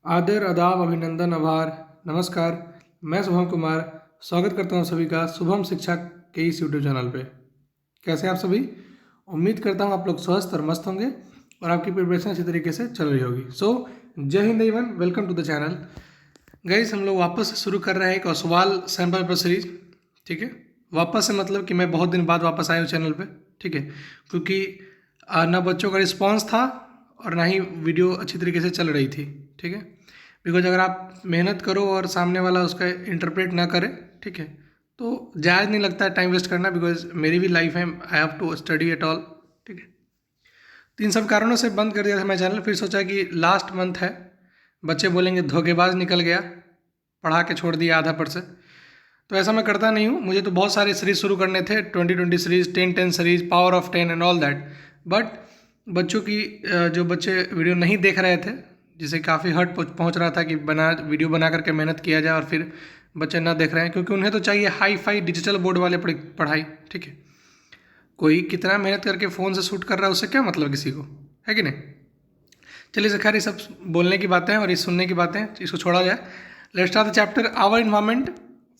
आदर, आदाब, अभिनंदन, आभार, नमस्कार। मैं शुभम कुमार स्वागत करता हूं सभी का शुभम शिक्षा के इस यूट्यूब चैनल पे। कैसे हैं आप सभी? उम्मीद करता हूं आप लोग स्वस्थ और मस्त होंगे और आपकी प्रिपरेशन अच्छी तरीके से चल रही होगी। जय हिंद everyone, welcome to the channel. Guys, हम लोग वापस से शुरू कर रहे हैं एक और सवाल सैम्पल पेपर सीरीज। ठीक है, वापस से मतलब कि मैं बहुत दिन बाद वापस आया हूँ चैनल पे। ठीक है, क्योंकि ना बच्चों का रिस्पांस था और ना ही वीडियो अच्छी तरीके से चल रही थी। ठीक है, बिकॉज अगर आप मेहनत करो और सामने वाला उसका इंटरप्रेट ना करे, ठीक है, तो जायज़ नहीं लगता है टाइम वेस्ट करना। बिकॉज मेरी भी लाइफ है, I have to study at all. ठीक है, तो इन सब कारणों से बंद कर दिया था मैं चैनल। फिर सोचा कि लास्ट मंथ है, बच्चे बोलेंगे धोखेबाज निकल गया, पढ़ा के छोड़ दिया आधा पर से। तो ऐसा मैं करता नहीं हूँ। मुझे तो बहुत सारे सीरीज शुरू करने थे, 2020 series, 10-10 series, power of 10 and all that. But बच्चों की जो बच्चे वीडियो नहीं देख रहे थे, जिसे काफ़ी हर्ट पहुँच रहा था कि वीडियो बना करके मेहनत किया जाए और फिर बच्चे ना देख रहे हैं, क्योंकि उन्हें तो चाहिए हाई फाई डिजिटल बोर्ड वाले पढ़ाई। ठीक है, कोई कितना मेहनत करके फ़ोन से शूट कर रहा है उससे क्या मतलब किसी को, है कि नहीं। चलिए सर, खैर ये सब बोलने की बातें हैं और ये सुनने की बातें, इसको छोड़ा जाए। Let's start the chapter our environment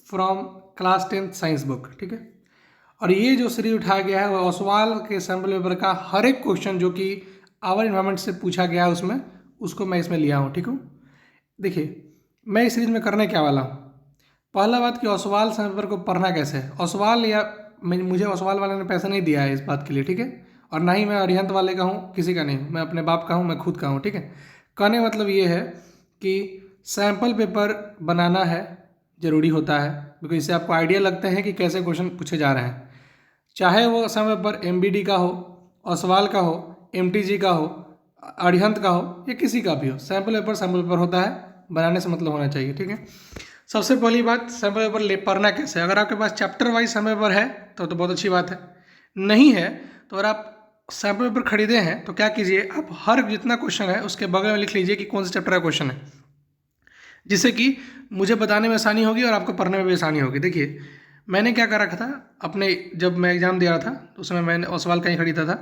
from class 10th science book. ठीक है, और ये जो सीरीज उठाया गया है वो ओसवाल के सैम्पल पेपर का हर एक क्वेश्चन जो कि आवर इन्वायरमेंट से पूछा गया है उसमें, उसको मैं इसमें लिया हूँ। ठीक हूँ, देखिए मैं इस सीरीज में करने क्या वाला हूँ। पहला बात कि ओसवाल सैम्पल पेपर को पढ़ना कैसे है। ओसवाल या मुझे ओसवाल वाले ने पैसा नहीं दिया है इस बात के लिए। ठीक है, और ना ही मैं अरिहंत वाले का हूँ, किसी का नहीं हूँ, मैं अपने बाप का हूँ, मैं खुद का हूँ। ठीक है, कहने का मतलब ये है कि सैम्पल पेपर बनाना है, ज़रूरी होता है, क्योंकि इससे आपको आइडिया लगते हैं कि कैसे क्वेश्चन पूछे जा रहे हैं। चाहे वो समय पर एमबीडी का हो, ओसवाल का हो, एमटीजी का हो, अरिहंत का हो, या किसी का भी हो, सैम्पल पेपर होता है, बनाने से मतलब होना चाहिए। ठीक है, सबसे पहली बात, सैम्पल पेपर ले पढ़ना कैसे। अगर आपके पास चैप्टर वाइज सैम्पल पेपर है तो बहुत अच्छी बात है। नहीं है तो अगर आप सैम्पल पेपर खरीदे हैं तो क्या कीजिए, आप हर जितना क्वेश्चन है उसके बगल में लिख लीजिए कि कौन सा चैप्टर का क्वेश्चन है, जिससे कि मुझे बताने में आसानी होगी और आपको पढ़ने में भी आसानी होगी। देखिए मैंने क्या कर रखा था अपने, जब मैं एग्ज़ाम दे रहा था तो उस समय मैंने ओसवाल का ही खरीदा था।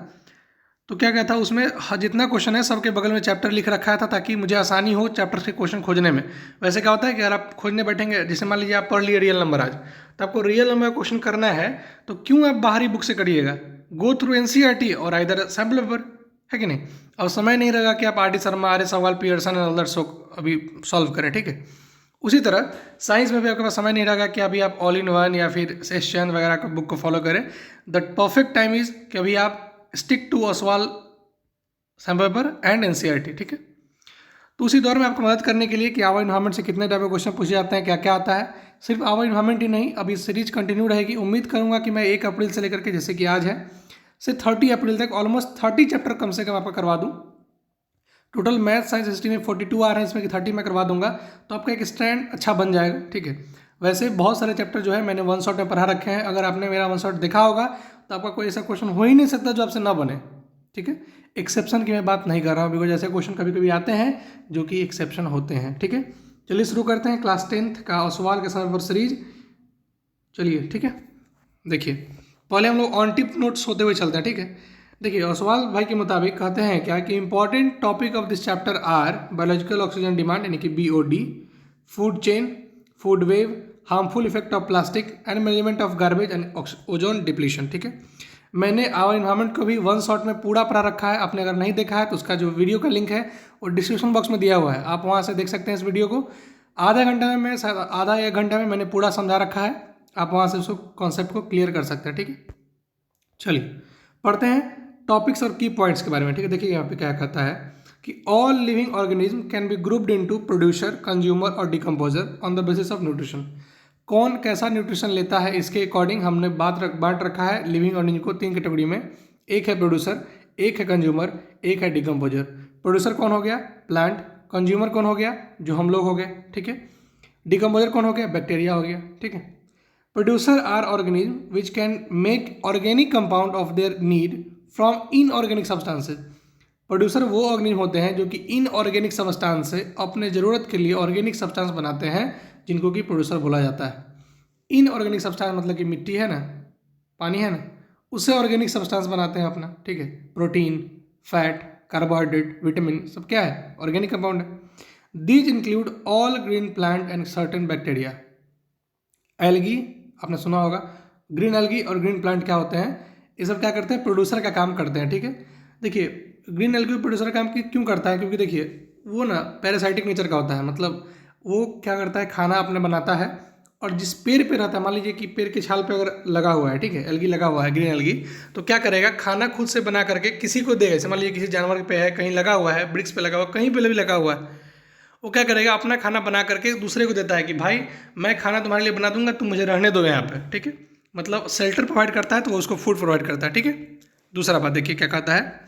तो क्या कहता उसमें जितना क्वेश्चन है सबके बगल में चैप्टर लिख रखा था, ताकि मुझे आसानी हो चैप्टर के क्वेश्चन खोजने में। वैसे क्या होता है कि अगर आप खोजने बैठेंगे, जैसे मान लीजिए आप पढ़ लिए रियल नंबर आज, तो आपको रियल नंबर का क्वेश्चन करना है, तो क्यों आप बाहरी बुक से करिएगा, गो थ्रू एनसीईआरटी और इधर सैम्पल पेपर, है कि नहीं। और समय नहीं रहेगा कि आप आर डी शर्मा, आर्य सवाल, पियर्सन एंड अदर्स अभी सॉल्व करें। ठीक है, उसी तरह साइंस में भी आपके पास समय नहीं रहेगा कि अभी आप ऑल इन वन या फिर सेशन वगैरह का बुक को फॉलो करें। द परफेक्ट टाइम इज कि अभी आप stick to Oswal sample paper and NCERT. ठीक है, तो उसी दौर में आपको मदद करने के लिए कि आवर इन्वायरमेंट से कितने टाइप के क्वेश्चन पूछे जाते हैं, क्या क्या आता है। सिर्फ आवर इन्वायरमेंट ही नहीं, अभी सीरीज कंटिन्यू रहेगी। उम्मीद करूंगा कि मैं 1 अप्रैल से लेकर के, जैसे कि आज है, से 30 अप्रैल तक ऑलमोस्ट 30 चैप्टर कम से कम आपका करवा दूँ। टोटल मैथ साइंस हिस्ट्री में 42 आ रहे हैं, इसमें कि 30 में करवा दूंगा, तो आपका एक स्टैंड अच्छा बन जाएगा। ठीक है, वैसे बहुत सारे चैप्टर जो है मैंने वन शॉट में पढ़ा रखे हैं। अगर आपने मेरा वन शॉट देखा होगा तो आपका कोई ऐसा क्वेश्चन हो ही नहीं सकता जो आपसे ना बने। ठीक है, एक्सेप्शन की मैं बात नहीं कर रहा हूँ, बिकॉज ऐसे क्वेश्चन कभी कभी आते हैं जो कि एक्सेप्शन होते हैं। ठीक है, चलिए शुरू करते हैं क्लास 10th का ओसवाल के समय पर सीरीज। चलिए ठीक है, देखिए पहले हम लोग ऑन टिप नोट्स होते हुए चलते हैं। ठीक है, देखिए ओसवाल भाई के मुताबिक कहते हैं क्या कि important topic of this chapter are biological oxygen demand यानी कि BOD, food chain, food web, harmful effect of plastic and management of garbage and ozone depletion. ठीक है, मैंने आवर इन्वायरमेंट को भी वन शॉट में पूरा पढ़ा रखा है। आपने अगर नहीं देखा है तो उसका जो वीडियो का लिंक है वो डिस्क्रिप्शन बॉक्स में दिया हुआ है, आप वहाँ से देख सकते हैं इस वीडियो को। आधा घंटा में मैं आधा 1 घंटा में मैंने पूरा समझा रखा है, आप वहाँ से उसको कॉन्सेप्ट को क्लियर कर सकते हैं। ठीक है, चलिए पढ़ते हैं टॉपिक्स और की पॉइंट्स के बारे में। ठीक है, देखिए यहाँ पे क्या कहता है कि all living organism can be grouped into producer, consumer और decomposer on the basis of nutrition. कौन कैसा न्यूट्रिशन लेता है इसके अकॉर्डिंग हमने बांट रखा है लिविंग ऑर्गेनिज्म को 3 कैटेगरी में। एक है प्रोड्यूसर, एक है कंज्यूमर, एक है डिकम्पोजर। प्रोड्यूसर कौन हो गया? प्लांट। कंज्यूमर कौन हो गया? जो हम लोग हो गए। ठीक है, डिकम्पोजर कौन हो गया? बैक्टीरिया हो गया। ठीक है, producer are organism which can make organic compound of their need from inorganic substances. Producer वो ऑर्गेनिज्म होते हैं जो कि इनऑर्गेनिक सब्सटेंस से अपने ज़रूरत के लिए ऑर्गेनिक सब्सटेंस बनाते हैं, जिनको कि प्रोड्यूसर बोला जाता है। इनऑर्गेनिक सब्सटेंस मतलब कि मिट्टी है ना, पानी है ना, उससे ऑर्गेनिक सब्सटेंस बनाते हैं अपना। ठीक है, प्रोटीन, फैट, कार्बोहाइड्रेट, विटामिन सब क्या है? ऑर्गेनिक कंपाउंड है। These include all green plant and certain bacteria. Algae आपने सुना होगा, ग्रीन एल्गी और ग्रीन प्लांट क्या होते हैं, ये सब क्या करते हैं, प्रोड्यूसर का काम करते हैं, ठीक है। देखिए ग्रीन एल्गी प्रोड्यूसर का काम क्यों करता है, क्योंकि देखिए वो ना पैरासाइटिक नेचर का होता है, मतलब वो क्या करता है, खाना अपने बनाता है, और जिस पेड़ पे रहता है, मान लीजिए कि पेड़ के छाल पे अगर लगा हुआ है, ठीक है, एल्गी लगा हुआ है, ग्रीन एल्गी, तो क्या करेगा, खाना खुद से बना करके किसी को देगा। जैसे मान लीजिए किसी जानवर पे है, कहीं लगा हुआ है, वृक्ष पे लगा हुआ, कहीं पे भी लगा हुआ है, वो क्या करेगा, अपना खाना बना करके दूसरे को देता है कि भाई मैं खाना तुम्हारे लिए बना दूंगा, तुम मुझे रहने दो यहाँ पे, ठीक है। मतलब शेल्टर प्रोवाइड करता है तो वो उसको फूड प्रोवाइड करता है, ठीक है। दूसरा बात देखिए क्या कहता है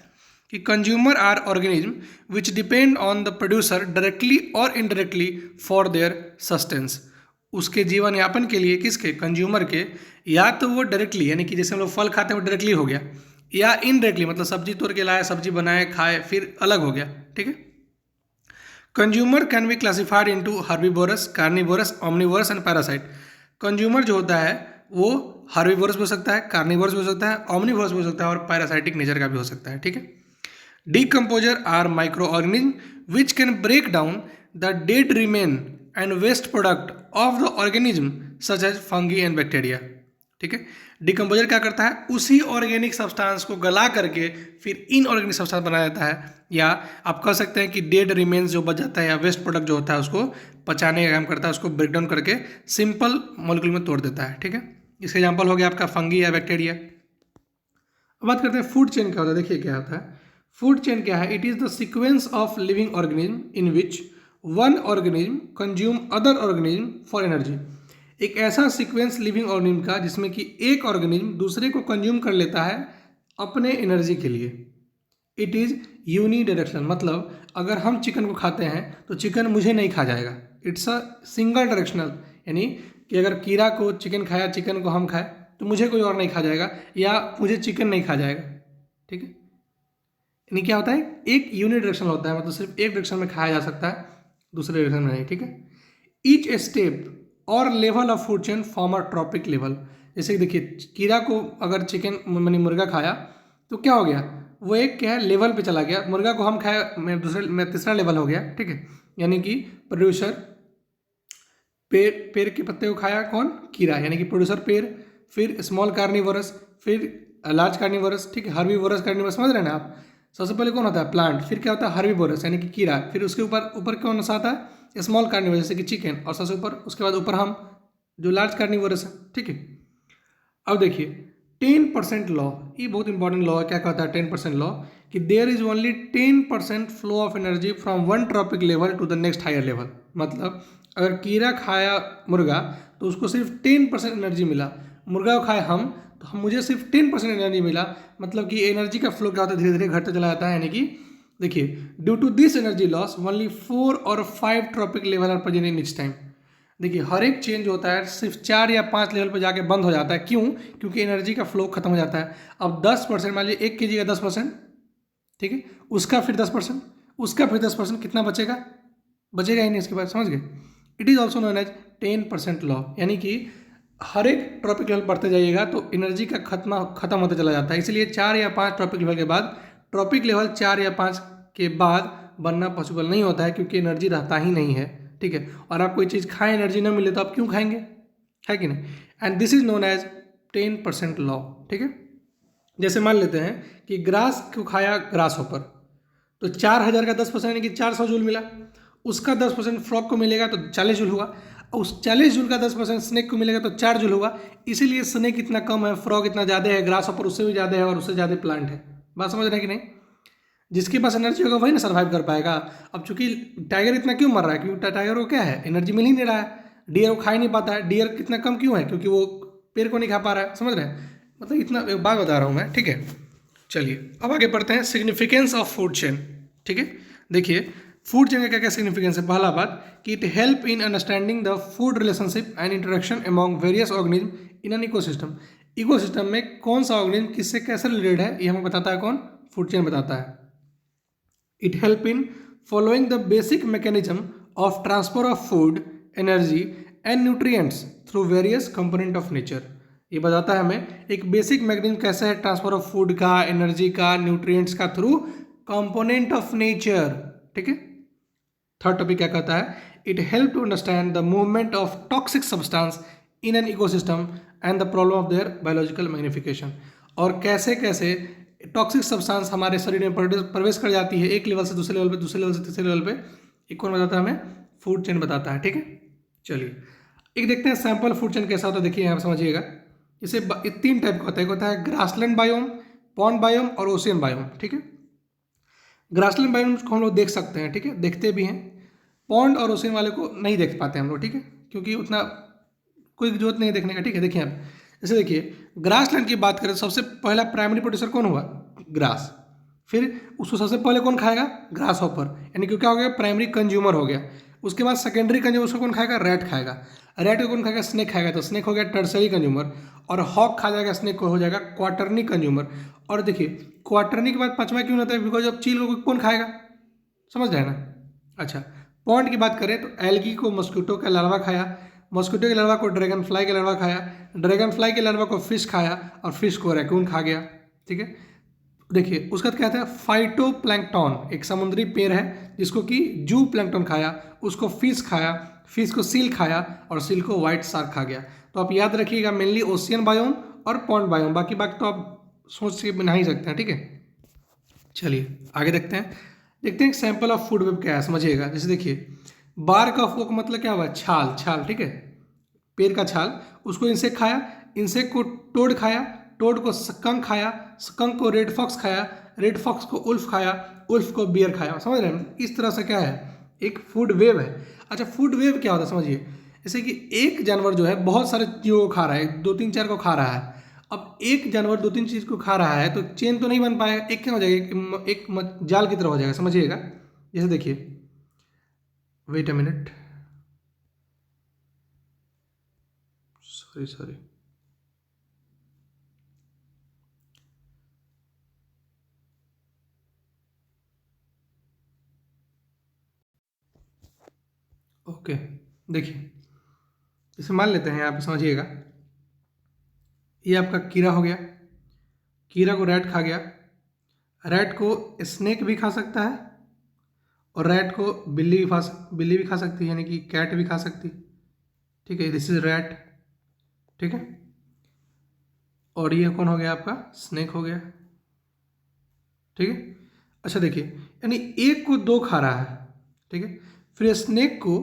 कि consumer are organism which depend on the producer directly और इनडायरेक्टली फॉर देयर सस्टेंस। उसके जीवन यापन के लिए किसके, कंज्यूमर के, या तो वो डायरेक्टली यानी कि जैसे हम लोग फल खाते हैं वो डायरेक्टली हो गया, या इनडायरेक्टली मतलब सब्जी तोड़ के लाए, सब्जी बनाए, खाए, फिर अलग हो गया, ठीक है। Consumer can be classified into herbivorous, carnivorous, omnivorous and parasite. Consumer जो होता है वो हर्बीवोरस भी हो सकता है, कार्निवोरस भी हो सकता है, ओमनिवोरस भी हो सकता है, और पैरासाइटिक नेचर का भी हो सकता है, ठीक है। Decomposer are micro organism which can break down the dead remain and waste product of the organism such as fungi and bacteria, ठीक है। डिकम्पोजर क्या करता है, उसी ऑर्गेनिक सब्सटेंस को गला करके फिर इनऑर्गेनिक सब्सटेंस बनाया जाता है, या आप कह सकते हैं कि डेड रिमेन्स जो बच जाता है या वेस्ट प्रोडक्ट जो होता है उसको पचाने का काम करता है, उसको ब्रेक डाउन करके सिंपल मॉलिक्यूल में तोड़ देता है, ठीक है। इसका एग्जाम्पल हो गया आपका फंगी या बैक्टीरिया। अब बात करते हैं फूड चेन क्या होता है। देखिए क्या होता है फूड चेन, क्या है, it is the sequence of living organism in which one organism consume other organism for energy. एक ऐसा सीक्वेंस लिविंग ऑर्गेनिज्म का जिसमें कि एक ऑर्गेनिज्म दूसरे को कंज्यूम कर लेता है अपने एनर्जी के लिए। इट इज़ यूनी डायरेक्शन, मतलब अगर हम चिकन को खाते हैं तो चिकन मुझे नहीं खा जाएगा, इट्स अ सिंगल डायरेक्शनल, यानी कि अगर कीड़ा को चिकन खाया, चिकन को हम खाए तो मुझे कोई और नहीं खा जाएगा, या मुझे चिकन नहीं खा जाएगा, ठीक है। यानी क्या होता है, एक यूनि डायरेक्शन होता है, मतलब सिर्फ एक डायरेक्शन में खाया जा सकता है, दूसरे डायरेक्शन में नहीं, ठीक है। ईच स्टेप और level of food chain form a trophic level. जैसे कि देखिए कीड़ा को अगर चिकन मैंने मुर्गा खाया तो क्या हो गया, वो एक क्या है लेवल पे चला गया, मुर्गा को हम खाया मैं दूसरे में तीसरा लेवल हो गया, ठीक है। यानी कि प्रोड्यूसर पेड़ के पत्ते को खाया कौन, कीड़ा, यानी कि प्रोड्यूसर पेड़, फिर स्मॉल कार्निवोरस, फिर लार्ज कार्निवोरस, ठीक है, हर्बीवोरस कार्निवोरस, समझ रहे हैं ना आप। सबसे पहले कौन होता है प्लांट, फिर क्या होता है हर्बीवोरस यानी कि कीड़ा, फिर उसके ऊपर ऊपर कौन सा आता है स्मॉल कार्निवोरस जैसे कि चिकन, और सबसे ऊपर उसके बाद ऊपर हम जो लार्ज कार्निवोरस है, ठीक है। अब देखिए 10% लॉ, ये बहुत इंपॉर्टेंट लॉ है। क्या कहता है 10% लॉ, कि there is only 10% flow of energy from one trophic level to the next higher level. मतलब अगर कीड़ा खाया मुर्गा तो उसको सिर्फ 10% एनर्जी मिला, मुर्गा को खाए हम तो हम मुझे सिर्फ 10% एनर्जी मिला, मतलब कि एनर्जी का फ्लो क्या होता है धीरे धीरे घटते चला जाता है। यानी कि देखिए due to this energy loss only 4 और 5 trophic level are present in each time. देखिए हर एक चेंज होता है सिर्फ 4 या 5 लेवल पर जाके बंद हो जाता है, क्यों, क्योंकि एनर्जी का फ्लो खत्म हो जाता है। अब 10% मान लीजिए 1 kg का 10%, ठीक है, उसका फिर 10%, उसका फिर 10%, कितना बचेगा, बचेगा ही नहीं इसके बाद, समझ गए। It is also known as 10% law, यानी कि हर एक ट्रॉपिक लेवल बढ़ते जाइएगा तो एनर्जी का खत्म होता चला जाता है। इसलिए 4 या 5 ट्रॉपिक लेवल के बाद, ट्रॉपिक लेवल 4 या 5 के बाद बनना पॉसिबल नहीं होता है, क्योंकि एनर्जी रहता ही नहीं है, ठीक है। और आप कोई चीज़ खाएं एनर्जी ना मिले तो आप क्यों खाएंगे, है कि नहीं। And this is known as 10% law, ठीक है। जैसे मान लेते हैं कि ग्रास को खाया ग्रास होपर, तो 4000 का 10% यानी कि 400 जूल मिला, उसका 10% फ्रॉग को मिलेगा तो 40 जूल हुआ, उस 40 जूल का 10% स्नेक को मिलेगा तो 4 जूल हुआ। इसीलिए स्नेक इतना कम है, फ्रॉग इतना ज़्यादा है, ग्रास होपर उससे भी ज़्यादा है, और उससे ज़्यादा प्लांट है। बात समझ रहे हैं कि नहीं। जिसके पास एनर्जी होगा वही ना सर्वाइव कर पाएगा। अब चूंकि टाइगर इतना क्यों मर रहा है, क्योंकि टाइगर को क्या है एनर्जी मिल ही नहीं रहा है, डियर को खा ही नहीं पाता है। डियर कितना कम क्यों है, क्योंकि वो पेड़ को नहीं खा पा रहा है, समझ रहे हैं। मतलब इतना एक बात बता रहा हूँ मैं, ठीक है। चलिए अब आगे बढ़ते हैं सिग्निफिकेंस ऑफ फूड चेन, ठीक है। देखिए फूड चेन का क्या क्या सिग्निफिकेंस है। पहला बात कि it help in understanding the food relationship and interaction among various organism in an ecosystem. Ecosystem में कौन सा ऑर्गेनिज्म किससे कैसे रिलेटेड है ये हमें बताता है कौन, फूड चेन बताता है। It help in following the basic mechanism of transfer of food, energy and nutrients through various component of nature। ये बताता है हमें एक बेसिक मैकेनिज्म कैसे है ट्रांसफर ऑफ फूड का, एनर्जी का, न्यूट्रिएंट्स का, थ्रू कंपोनेंट ऑफ नेचर, ठीक है। थर्ड टॉपिक क्या कहता है, it help to understand the movement of toxic substance in an ecosystem and the problem of their biological magnification. और कैसे कैसे टॉक्सिक सब्सटेंस हमारे शरीर में प्रवेश कर जाती है एक लेवल से दूसरे लेवल पे, दूसरे लेवल से तीसरे लेवल पे। एक कौन बताता है हमें, फूड चेन बताता है। ठीक है, चलिए एक देखते हैं सैंपल फूड चेन कैसा होता है। देखिए यहाँ समझिएगा, इसे 3 टाइप का होता है। एक होता है ग्रासलैंड बायोम, पॉन्ड बायोम और ओशियन बायोम। ठीक है, ग्रासलैंड बायोम को हम लोग देख सकते हैं, ठीक है, देखते भी हैं। पॉन्ड और ओशियन वाले को नहीं देख पाते हम लोग, ठीक है, क्योंकि उतना कोई जरूरत नहीं है देखने का। ठीक है, देखिए आप जैसे देखिए ग्रासलैंड की बात करें तो सबसे पहला प्राइमरी प्रोड्यूसर कौन हुआ, ग्रास। फिर उसको सबसे पहले कौन खाएगा, ग्रास हॉपर, यानी कि क्या हो गया, प्राइमरी कंज्यूमर हो गया। उसके बाद सेकेंडरी कंज्यूमर उसको कौन खाएगा, रैट खाएगा। रैट को कौन खाएगा, स्नेक खाएगा, तो स्नेक हो गया टर्सरी कंज्यूमर। और हॉक खा जाएगा स्नेक को, हो जाएगा क्वार्टरनी कंज्यूमर। और देखिए क्वार्टरनी के बाद पांचवा क्यों होता है, बिकॉज अब चील को कौन खाएगा, समझ रहे हैं ना। अच्छा, पॉन्ड की बात करें तो एल्गी को मस्कीटो का लार्वा खाया, मस्कीटो के लार्वा को ड्रैगन फ्लाई का लार्वा खाया, ड्रैगन फ्लाई के लार्वा को फिश खाया और फिश को रैकून खा गया। ठीक है, देखिए उसका क्या कहते हैं, फाइटोप्लैंक्टन, एक समुद्री पेड़ है जिसको कि जू प्लैंक्टन खाया, उसको फिश खाया, फिश को सील खाया और सील को व्हाइट शार्क खा गया। तो आप याद रखिएगा मेनली ओशियन बायोम और पॉन्ड बायोम, बाकी बाकी तो आप सोच के बना ही सकते हैं। ठीक है, चलिए आगे देखते हैं सैंपल ऑफ फूड वेब क्या है, समझिएगा। जैसे देखिए बार्क ऑफ ओक मतलब क्या हुआ, छाल, छाल, ठीक है, पेड़ का छाल, उसको इंसेक्ट खाया, इंसेक्ट को टोड खाया, टोड को स्कंक खाया, स्कंक को रेड फॉक्स खाया, रेड फॉक्स को उल्फ खाया, उल्फ को बियर खाया। समझ रहे हैं, इस तरह से क्या है, एक फूड वेव है। अच्छा, फूड वेव क्या होता है समझिए, जैसे कि एक जानवर जो है बहुत सारे चीज़ों को खा रहा है, 2 3 4 को खा रहा है। अब एक जानवर 2 3 चीज़ को खा रहा है तो चेन तो नहीं बन पाएगा, एक क्या हो जाएगा, एक जाल की तरह हो जाएगा, समझिएगा। जैसे देखिए, wait a minute, sorry, okay, देखिए जैसे मान लेते हैं, यहाँ पे समझिएगा, ये आपका कीड़ा हो गया, कीड़ा को रैट खा गया, रैट को स्नेक भी खा सकता है और रैट को बिल्ली भी खा सकती है, यानी कि कैट भी खा सकती है। ठीक है, दिस इज रैट। ठीक है, और ये कौन हो गया, आपका स्नेक हो गया। ठीक है, अच्छा देखिए, यानी एक को 2 खा रहा है। ठीक है, फिर स्नेक को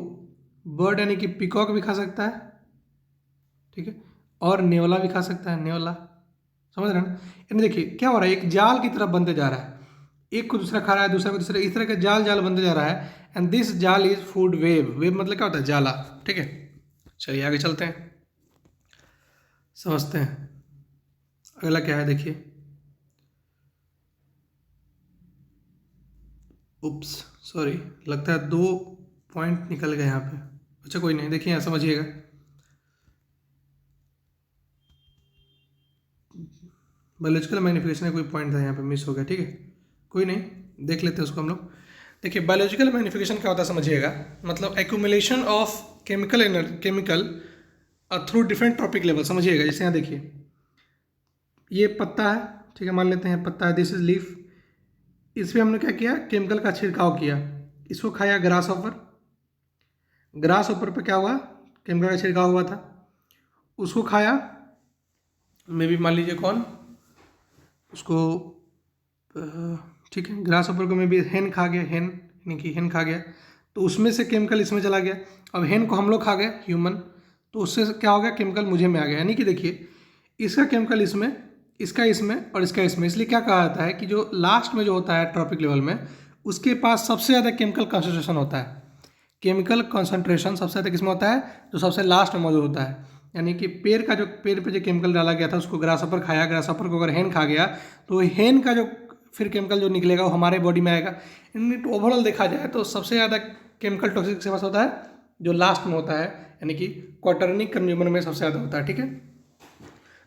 बर्ड यानी कि पिकॉक भी खा सकता है। ठीक है, और नेवला भी खा सकता है, नेवला, समझ रहे हैं ना। यानी देखिए क्या हो रहा है, एक जाल की तरफ बनते जा रहा है, एक को दूसरा खा रहा है, दूसरा को दूसरा, इस तरह का जाल जाल बनते जा रहा है। एंड दिस जाल इज फूड वेव। वेव मतलब क्या होता है, जाला। ठीक है, चलिए आगे चलते हैं, समझते हैं अगला क्या है। देखिए, उप्स, सॉरी, लगता है 2 पॉइंट निकल गए यहाँ पे। अच्छा कोई नहीं, देखिए यहाँ समझिएगा, बायोलॉजिकल मैग्निफिकेशन का कोई पॉइंट था यहाँ पे, मिस हो गया। ठीक है, कोई नहीं, देख लेते हैं उसको हम लोग। देखिए बायोलॉजिकल मैग्निफिकेशन क्या होता है समझिएगा, मतलब accumulation of chemical through different trophic level. समझिएगा, जैसे यहाँ देखिए ये पत्ता है, ठीक है, मान लेते हैं पत्ता है, दिस इज लीफ। इस पर हमने क्या किया, केमिकल का छिड़काव किया, इसको खाया ग्रास ऑफर, ग्रास ऊपर पे क्या हुआ, केमिकल का छिड़काव हुआ था, उसको खाया मे भी मान लीजिए कौन, उसको ठीक है, ग्रास ऊपर को मे भी हेन खा गया, हेन यानी कि हेन खा गया, तो उसमें से केमिकल इसमें चला गया। अब हेन को हम लोग खा गए ह्यूमन, तो उससे क्या हो गया, केमिकल मुझे में आ गया। यानी कि देखिए इसका केमिकल इसमें, इसका इसमें और इसका इसमें। इसलिए क्या कहा जाता है कि जो लास्ट में जो होता है ट्रॉपिक लेवल में, उसके पास सबसे ज़्यादा केमिकल कंसंट्रेशन होता है। केमिकल कंसंट्रेशन सबसे ज़्यादा किसमें होता है, जो सबसे लास्ट में मौजूद होता है। यानी कि पेड़ पे जो केमिकल डाला गया था उसको ग्रासहॉपर खाया, ग्रासहॉपर को अगर हेन खा गया तो हेन का जो फिर केमिकल जो निकलेगा वो हमारे बॉडी में आएगा। इन ओवरऑल देखा जाए तो सबसे ज़्यादा केमिकल टॉक्सिक किसके पास होता है, जो लास्ट में होता है, यानी कि क्वार्टरनी कंज्यूमर में सबसे ज़्यादा होता है। ठीक है,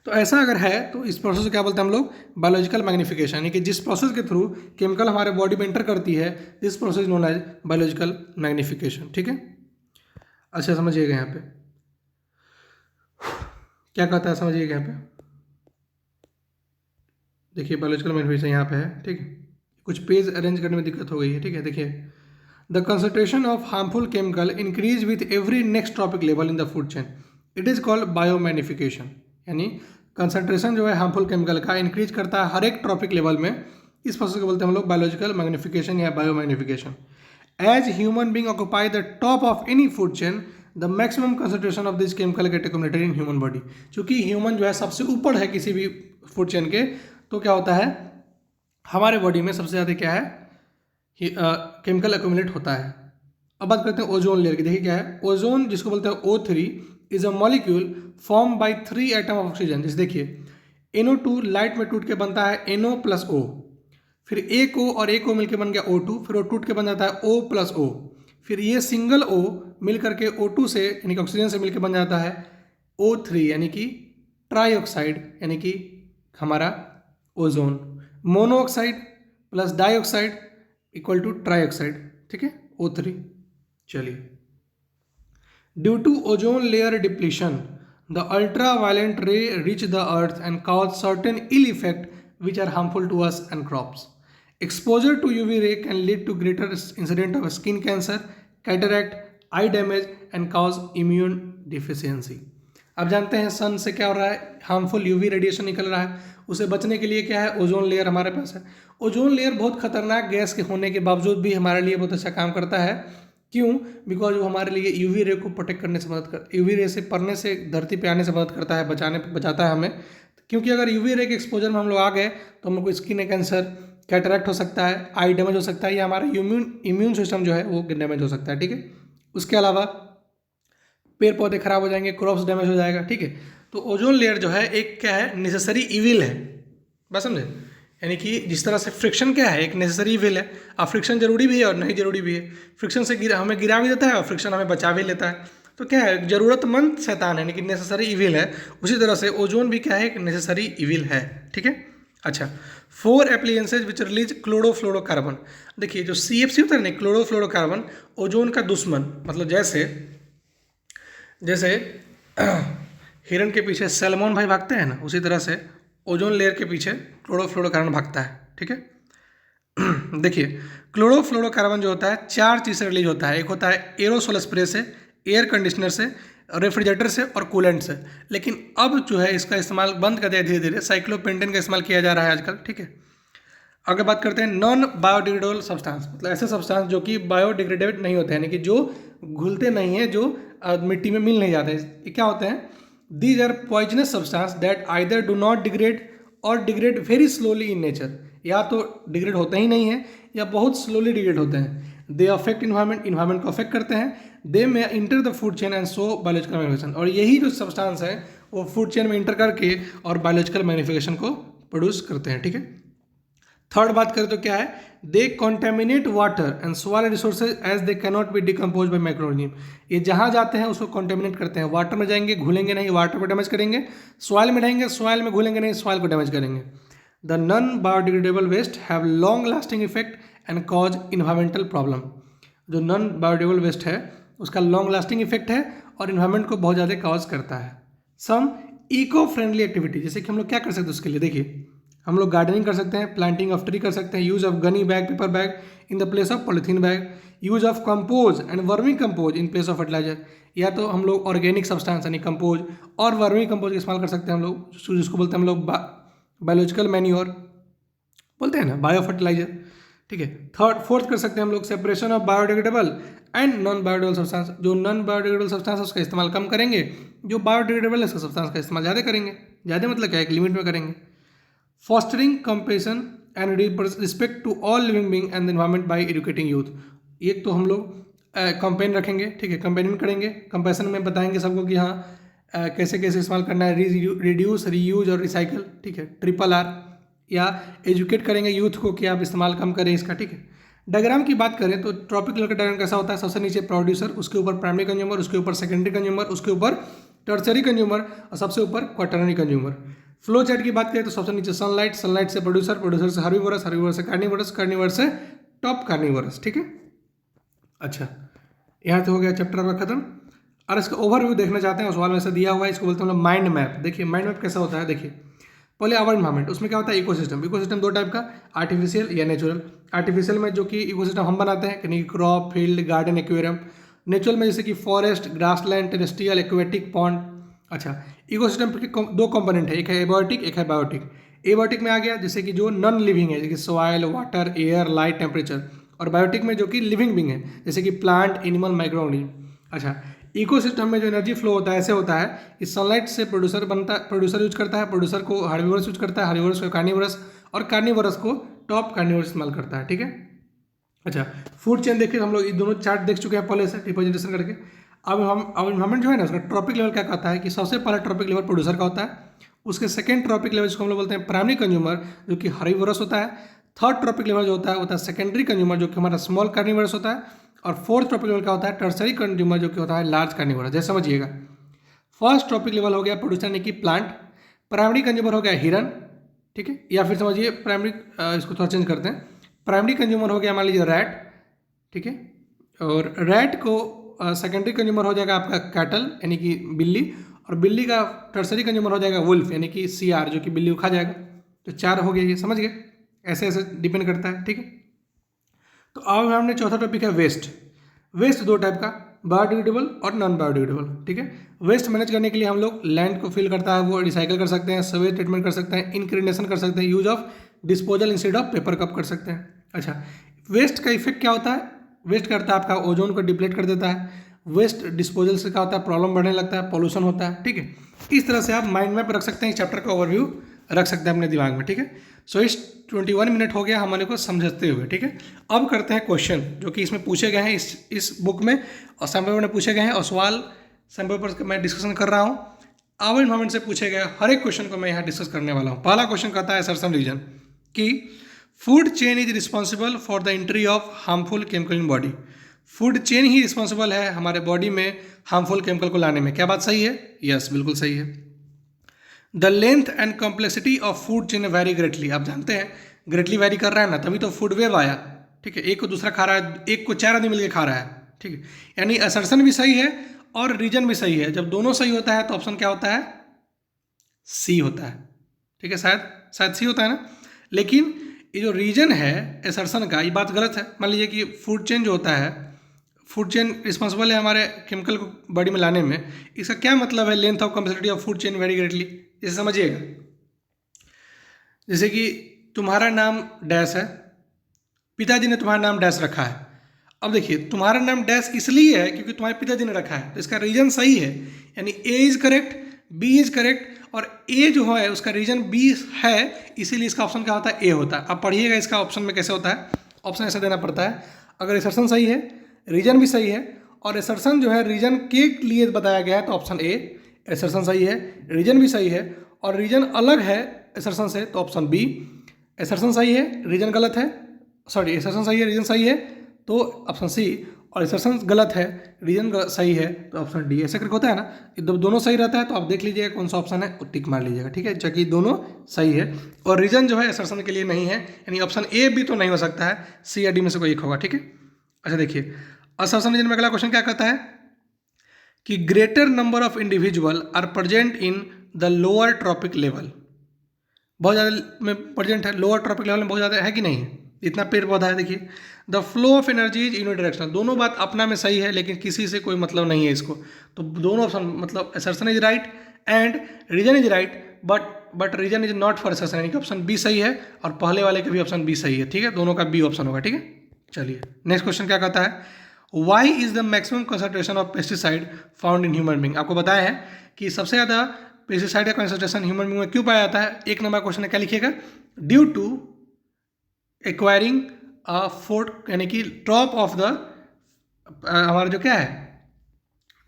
तो ऐसा अगर है तो इस प्रोसेस को क्या बोलते हैं हम लोग, बायोलॉजिकल मैग्निफिकेशन, यानी कि जिस प्रोसेस के थ्रू केमिकल हमारे बॉडी में एंटर करती है, this process known as biological magnification. ठीक है, अच्छा समझिएगा यहाँ पे क्या कहता है, समझिएगा यहाँ पे देखिए बायोलॉजिकल मैग्निफिकेशन यहाँ पे है। ठीक है, कुछ पेज अरेंज करने में दिक्कत हो गई है। ठीक है, देखिए the concentration of harmful chemical increase with every next trophic level in the food chain, it is called biomagnification. यानी कंसंट्रेशन जो है हार्मफुल केमिकल का इंक्रीज करता है हर एक ट्रॉपिक लेवल में, इस प्रोसेस को बोलते हैं हम लोग बायोलॉजिकल मैग्निफिकेशन या biomagnification. As human being occupy the top of any food chain, the maximum concentration of this chemical get accumulated in human body. चूंकि ह्यूमन जो है सबसे ऊपर है किसी भी फूड चेन के, तो क्या होता है हमारे बॉडी में सबसे ज़्यादा क्या है केमिकल एक्युमुलेट होता है। अब बात करते हैं ओजोन लेयर की। देखिए क्या है ओजोन, जिसको बोलते हैं O3, is a molecule form by 3 atom of oxygen. जैसे देखिए NO2 लाइट में टूट के बनता है NO + O, फिर एक O और एक O मिलकर बन गया O2, फिर वो टूट के बन जाता है O + O, फिर ये सिंगल O मिल करके O2 से यानी कि ऑक्सीजन से मिलकर बन जाता है O3 यानी कि ट्राईऑक्साइड यानी कि हमारा ozone. Monoxide plus dioxide equal to trioxide, ठीक है O3। चलिए, due to ozone layer depletion the ultraviolet ray reach the earth and cause certain ill effect which are harmful to us and crops. Exposure to UV ray can lead to greater incident of skin cancer, cataract, eye damage and cause immune deficiency. अब जानते हैं सन से क्या हो रहा है, harmful UV radiation निकल रहा है, उसे बचने के लिए क्या है ओजोन लेयर हमारे पास है। ओजोन लेयर बहुत खतरनाक गैस के होने के बावजूद भी हमारे लिए बहुत अच्छा काम करता है। क्यों? बिकॉज वो हमारे लिए UV रे को प्रोटेक्ट करने से मदद कर, UV रे से पड़ने से धरती पे आने से मदद करता है, बचाता है हमें। क्योंकि अगर UV रे के एक्सपोजर में हम लोग आ गए तो हम लोग को स्किन कैंसर, कैटरैक्ट हो सकता है, आई डैमेज हो सकता है, या हमारा इम्यून सिस्टम जो है वो डैमेज हो सकता है, ठीक है। उसके अलावा पेड़ पौधे खराब हो जाएंगे, क्रॉप्स डैमेज हो जाएगा, ठीक है। तो ओजोन लेयर जो है एक क्या है नेसेसरी इविल है, बस समझे। यानी कि जिस तरह से फ्रिक्शन क्या है एक नेसेसरी इविल है। अब फ्रिक्शन जरूरी भी है और नहीं जरूरी भी है। फ्रिक्शन से हमें गिरा भी देता है और फ्रिक्शन हमें बचा भी लेता है। तो क्या है ज़रूरतमंद शैतान है, यानी कि नेसेसरी इविल है। उसी तरह से ओजोन भी क्या है एक नेसेसरी इविल है, ठीक है। अच्छा, 4 एप्लीयंसेज विच रिलीज क्लोरोफ्लोरोकार्बन। देखिए जो CFC होता है ना क्लोरोफ्लोरोकार्बन, ओजोन का दुश्मन। मतलब जैसे हिरन के पीछे सैल्मन भाई भागते हैं ना, उसी तरह से ओजोन लेयर के पीछे क्लोरोफ्लोरोकार्बन भागता है, ठीक है। देखिए क्लोरोफ्लोरोकार्बन जो होता है 4 चीज़ से रिलीज होता है। एक होता है एरोसोल स्प्रे से, एयर कंडीशनर से, रेफ्रिजरेटर से और कूलेंट से। लेकिन अब जो है इसका इस्तेमाल बंद कर दिया धीरे धीरे, साइक्लोपेंटेन का इस्तेमाल किया जा रहा है आजकल, ठीक है। आगे बात करते हैं नॉन बायोडिग्रेडेबल सब्सटेंस, मतलब ऐसे सब्सटेंस जो कि बायोडिग्रेडेबल नहीं होते हैं, यानी कि जो घुलते नहीं हैं, जो मिट्टी में मिल नहीं जाते। ये क्या होते हैं? These are poisonous substance that either do not degrade or degrade very slowly in nature. या तो डिग्रेड होते ही नहीं है या बहुत स्लोली डिग्रेड होते हैं। दे अफेक्ट इन्वायरमेंट को अफेक्ट करते हैं। They may enter the food chain and so biological magnification. और यही जो सब्सटेंस है वो फूड चेन में इंटर करके और बायोलॉजिकल मैनिफिकेशन को प्रोड्यूस करते हैं, ठीक है। थर्ड बात करें तो क्या है, they contaminate water and soil resources as they cannot be decompose by microorganism. ये जहाँ जाते हैं उसको कॉन्टेमिनेट करते हैं। वाटर में जाएंगे घुलेंगे नहीं, वाटर को डैमेज करेंगे। सॉइल में रहेंगे, सॉइल में घुलेंगे नहीं, सॉइल को डैमेज करेंगे। The non biodegradable waste have long lasting effect and cause environmental problem. जो नॉन बायोडिग्रेडेबल वेस्ट है उसका लॉन्ग लास्टिंग इफेक्ट है और इन्वायरमेंट को बहुत ज़्यादा कॉज करता है। सम इको फ्रेंडली एक्टिविटी, जैसे कि हम लोग क्या कर सकते हैं उसके लिए, देखिए हम लोग गार्डनिंग कर सकते हैं, प्लांटिंग ऑफ ट्री कर सकते हैं, use of gunny bag, paper bag in the place of polythene bag, use of compost and vermicompost in place of fertilizer. या तो हम लोग ऑर्गेनिक सब्सटेंस यानी कंपोज और वर्मी कंपोज का इस्तेमाल कर सकते हैं हम लोग, जिसको बोलते हैं हम लोग बायोलॉजिकल मैन्योर बोलते हैं ना, बायो फर्टिलाइजर, ठीक है। फोर्थ कर सकते हैं हम लोग separation of biodegradable and non biodegradable substance. जो नॉन बायोडिग्रेडेबल सब्सटेंस है उसका इस्तेमाल कम करेंगे, जो बायोडिग्रेडेबल है सब्सटेंस का इस्तेमाल ज़्यादा करेंगे। ज़्यादा मतलब क्या है, एक लिमिट में करेंगे। Fostering compassion and respect to all living being and environment by educating youth. एक तो हम लोग कंपेन रखेंगे, ठीक है, कंपेनियन करेंगे। कंपेशन में बताएंगे सबको कि हाँ कैसे कैसे इस्तेमाल करना है, रिड्यूस, रीयूज और रिसाइकल, ठीक है, RRR। या एजुकेट करेंगे यूथ को कि आप इस्तेमाल कम करें इसका, ठीक है। डायग्राम की बात करें तो ट्रॉपिक लेवल का डायग्राम कैसा होता है, सबसे नीचे प्रोड्यूसर, उसके ऊपर प्राइमरी कंज्यूमर, उसके ऊपर सेकेंडरी कंज्यूमर, उसके ऊपर टर्सरी कंज्यूमर और सबसे ऊपर क्वाटरनरी कंज्यूमर। फ्लो चार्ट की बात करें तो सबसे नीचे सनलाइट, सनलाइट से प्रोड्यूसर, प्रोड्यूसर से हर्बीवोरस, हर्बीवोरस से कार्निवोरस, कार्निवोरस से टॉप कार्निवोरस, ठीक है। अच्छा, यहाँ से हो गया चैप्टर आपका खत्म। और इसका ओवरव्यू देखना चाहते हैं, सवाल में से दिया हुआ है, इसको बोलते हैं हम लोग माइंड मैप। देखिए माइंड मैप कैसा होता है, देखिए पहले आवर इन्वायरमेंट, उसमें क्या होता है इकोसिस्टम। इकोसिस्टम दो टाइप का, आर्टिफिशियल या नेचुरल। आर्टिफिशियल में जो कि इकोसिस्टम हम बनाते हैं, यानी crop, field, garden, aquarium. Natural में जैसे कि forest, grassland, terrestrial, aquatic, pond. अच्छा, इकोसिस्टम के दो कंपोनेंट है, एक है एबायोटिक, एक है बायोटिक। एबायोटिक में आ गया जैसे कि जो नॉन लिविंग है, जैसे soil, water, air, light, temperature. और बायोटिक में जो कि लिविंग बींग है, जैसे कि प्लांट, एनिमल, माइक्रो ऑर्गेनिज्म। अच्छा, इकोसिस्टम में जो एनर्जी फ्लो होता है ऐसे होता है कि सनलाइट से प्रोड्यूसर यूज करता है, प्रोड्यूसर को हार्बिवरस यूज करता है, हार्बिवरस को कार्निवरस, और कार्निवरस को टॉप कार्निवरस इस्तेमाल करता है। ठीक है। अच्छा, फूड चेन देखिए, हम लोग ये दोनों चार्ट देख चुके हैं पहले से रिप्रेजेंटेशन करके। अब इन्वायरमेंट जो है ना, उसका ट्रॉपिक लेवल क्या कहता है कि सबसे पहला ट्रॉपिक लेवल प्रोड्यूसर का होता है। उसके सेकंड ट्रॉपिक लेवल जिसको हम लोग बोलते हैं प्राइमरी कंज्यूमर, जो कि हर्बिवरस होता है। थर्ड ट्रॉपिक लेवल जो होता है सेकेंडरी कंज्यूमर, जो कि हमारा स्मॉल कार्निवरस होता है। और फोर्थ ट्रॉपिक लेवल क्या होता है टर्सरी कंज्यूमर, जो कि होता है लार्ज कार्निवरस। जैसे समझिएगा, फर्स्ट ट्रॉपिक लेवल हो गया प्रोड्यूसर यानी कि प्लांट, प्राइमरी कंज्यूमर हो गया हिरन, ठीक है, या फिर समझिए प्राइमरी, इसको थोड़ा चेंज करते हैं, प्राइमरी कंज्यूमर हो गया मान लीजिए रैट, ठीक है, और रैट को सेकेंडरी कंज्यूमर हो जाएगा आपका कैटल यानी कि बिल्ली, और बिल्ली का टर्सरी कंज्यूमर हो जाएगा वुल्फ यानी कि सीआर, जो कि बिल्ली को खा जाएगा। तो चार हो गया, ये समझ गए, ऐसे ऐसे डिपेंड करता है। ठीक है, तो अब हमने चौथा टॉपिक है वेस्ट। वेस्ट दो टाइप का, बायोडिग्रेडेबल और नॉन बायोडिग्रेडेबल। ठीक है, वेस्ट मैनेज करने के लिए हम लोग लैंड को फिल करता है वो रिसाइकिल कर सकते हैं, सवेज ट्रीटमेंट कर सकते हैं, इनक्रिनेशन कर सकते हैं, use of disposal instead of paper cup कर सकते हैं। अच्छा, वेस्ट का इफेक्ट क्या होता है, वेस्ट करता है आपका ओजोन को डिप्लीट कर देता है। वेस्ट डिस्पोजल से क्या होता है प्रॉब्लम बढ़ने लगता है, पॉल्यूशन होता है। ठीक है, इस तरह से आप माइंड में रख सकते हैं, इस चैप्टर का ओवरव्यू रख सकते हैं अपने दिमाग में। ठीक है, सो इस 21 मिनट हो गया हमारे को समझते हुए। ठीक है, अब करते हैं क्वेश्चन जो कि इसमें पूछे गए हैं इस बुक में और सैम्पल पेपर में पूछे गए हैं, और सवाल सैम्पल पेपर मैं डिस्कशन कर रहा हूँ। आवर इन्वायरमेंट से पूछे गए हर एक क्वेश्चन को मैं यहाँ डिस्कस करने वाला हूँ। पहला क्वेश्चन कहता है असर्शन रीजन कि food chain is responsible for the entry of harmful chemical in body. Food chain he responsible है हमारे बॉडी में हार्मफुल केमिकल को लाने में। क्या बात सही है? यस, बिल्कुल सही है। The length and complexity of food chain very greatly. आप जानते हैं ग्रेटली वेरी कर रहा है ना, तभी तो फूड वेव आया। ठीक है, एक को दूसरा खा रहा है, एक को चार आदमी मिलकर खा रहा है। ठीक है, यानी असर्शन भी सही है और रीजन भी सही है। जब दोनों सही होता है तो ऑप्शन क्या होता है? सी होता है। ठीक है, शायद सी होता है ना। लेकिन ये जो रीजन है असर्शन का, ये बात गलत है। मान लीजिए कि फूड चेन जो होता है, फूड चेन रिस्पॉन्सिबल है हमारे केमिकल को बॉडी में लाने में। इसका क्या मतलब है length of complexity of food chain very greatly? जैसे समझिएगा, जैसे कि तुम्हारा नाम डैश है, पिताजी ने तुम्हारा नाम डैश रखा है। अब देखिए, तुम्हारा नाम डैश इसलिए है क्योंकि तुम्हारे पिताजी ने रखा है, तो इसका रीजन सही है, यानी A is correct, B is correct, और ए जो है उसका रीजन बी है, इसीलिए इसका ऑप्शन क्या होता है? ए होता है। अब पढ़िएगा इसका ऑप्शन में कैसे होता है। ऑप्शन ऐसा देना पड़ता है, अगर असर्शन सही है, रीजन भी सही है, और असर्शन जो है रीजन के लिए बताया गया है तो ऑप्शन ए। असर्शन सही है, रीजन भी सही है, और रीजन अलग है असर्शन से तो ऑप्शन बी। असर्शन सही है, रीजन गलत है, सॉरी असर्शन सही है, रीजन सही है तो ऑप्शन सी, और असर्शन गलत है, रीजन सही है तो ऑप्शन डी। ऐसा करके होता है ना, जब दोनों सही रहता है तो आप देख लीजिएगा कौन सा ऑप्शन है, टिक मार लीजिएगा। ठीक है, जबकि दोनों सही है और रीजन जो है असर्शन के लिए नहीं है, यानी ऑप्शन ए भी तो नहीं हो सकता है, सी या डी में से कोई एक होगा। ठीक है, अच्छा देखिए, असर्शन रीजन में अगला क्वेश्चन क्या कहता है कि greater number of individual are present in the lower trophic level. बहुत ज़्यादा में प्रेजेंट है, लोअर ट्रॉपिक लेवल में बहुत ज़्यादा है कि नहीं है? इतना पेड़ पौधा है। देखिए, the flow of energy is unidirectional. दोनों बात अपना में सही है, लेकिन किसी से कोई मतलब नहीं है इसको, तो दोनों ऑप्शन मतलब assertion is right and reason is right, but reason is not for assertion, यानी कि ऑप्शन बी सही है और पहले वाले का भी ऑप्शन बी सही है। ठीक है, दोनों का बी ऑप्शन होगा। ठीक है, चलिए नेक्स्ट क्वेश्चन क्या कहता है, why is the maximum concentration of pesticide found in human being. आपको बताया है कि सबसे ज़्यादा पेस्टिसाइड का कंसंट्रेशन ह्यूमन बींग में क्यों पाया जाता है। एक नंबर क्वेश्चन है, क्या लिखिएगा, ड्यू टू एक्वायरिंग फोर्ट, यानी कि टॉप ऑफ द हमारा जो क्या है,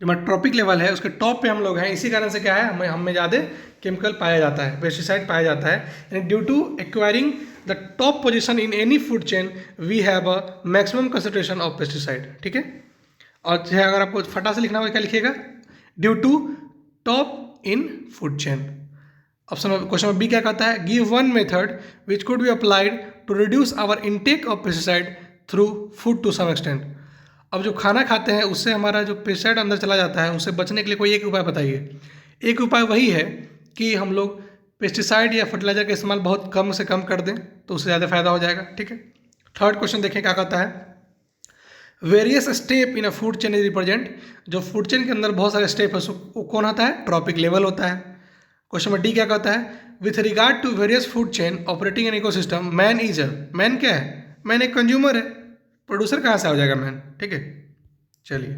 जो हमारा ट्रॉपिक लेवल है उसके टॉप पे हम लोग हैं, इसी कारण से क्या है हमें ज़्यादा केमिकल पाया जाता है, पेस्टिसाइड पाया जाता है। यानी due to acquiring the top position in any food chain we have a maximum concentration of pesticide. ठीक है, और चाहे अगर आपको फटा से लिखना हो क्या लिखिएगा, due to top in food chain. Option question में बी क्या कहता है, give one method which could be applied to reduce our intake of pesticide through food to some extent. अब जो खाना खाते हैं उससे हमारा जो पेस्टिसाइड अंदर चला जाता है, उससे बचने के लिए कोई एक उपाय बताइए। एक उपाय वही है कि हम लोग पेस्टिसाइड या फर्टिलाइजर का इस्तेमाल बहुत कम से कम कर दें तो उससे ज़्यादा फायदा हो जाएगा। ठीक है। थर्ड क्वेश्चन देखें क्या कहता है, various step in a food chain is represent. जो फूड चेन के अंदर बहुत सारे स्टेप है वो कौन होता है, ट्रॉपिक लेवल होता है। क्वेश्चन नंबर डी क्या कहता है, with regard to various food chain operating in ecosystem man is a, man क्या है, मैन एक कंज्यूमर है, प्रोड्यूसर कहाँ से आ जाएगा मैन। ठीक है, चलिए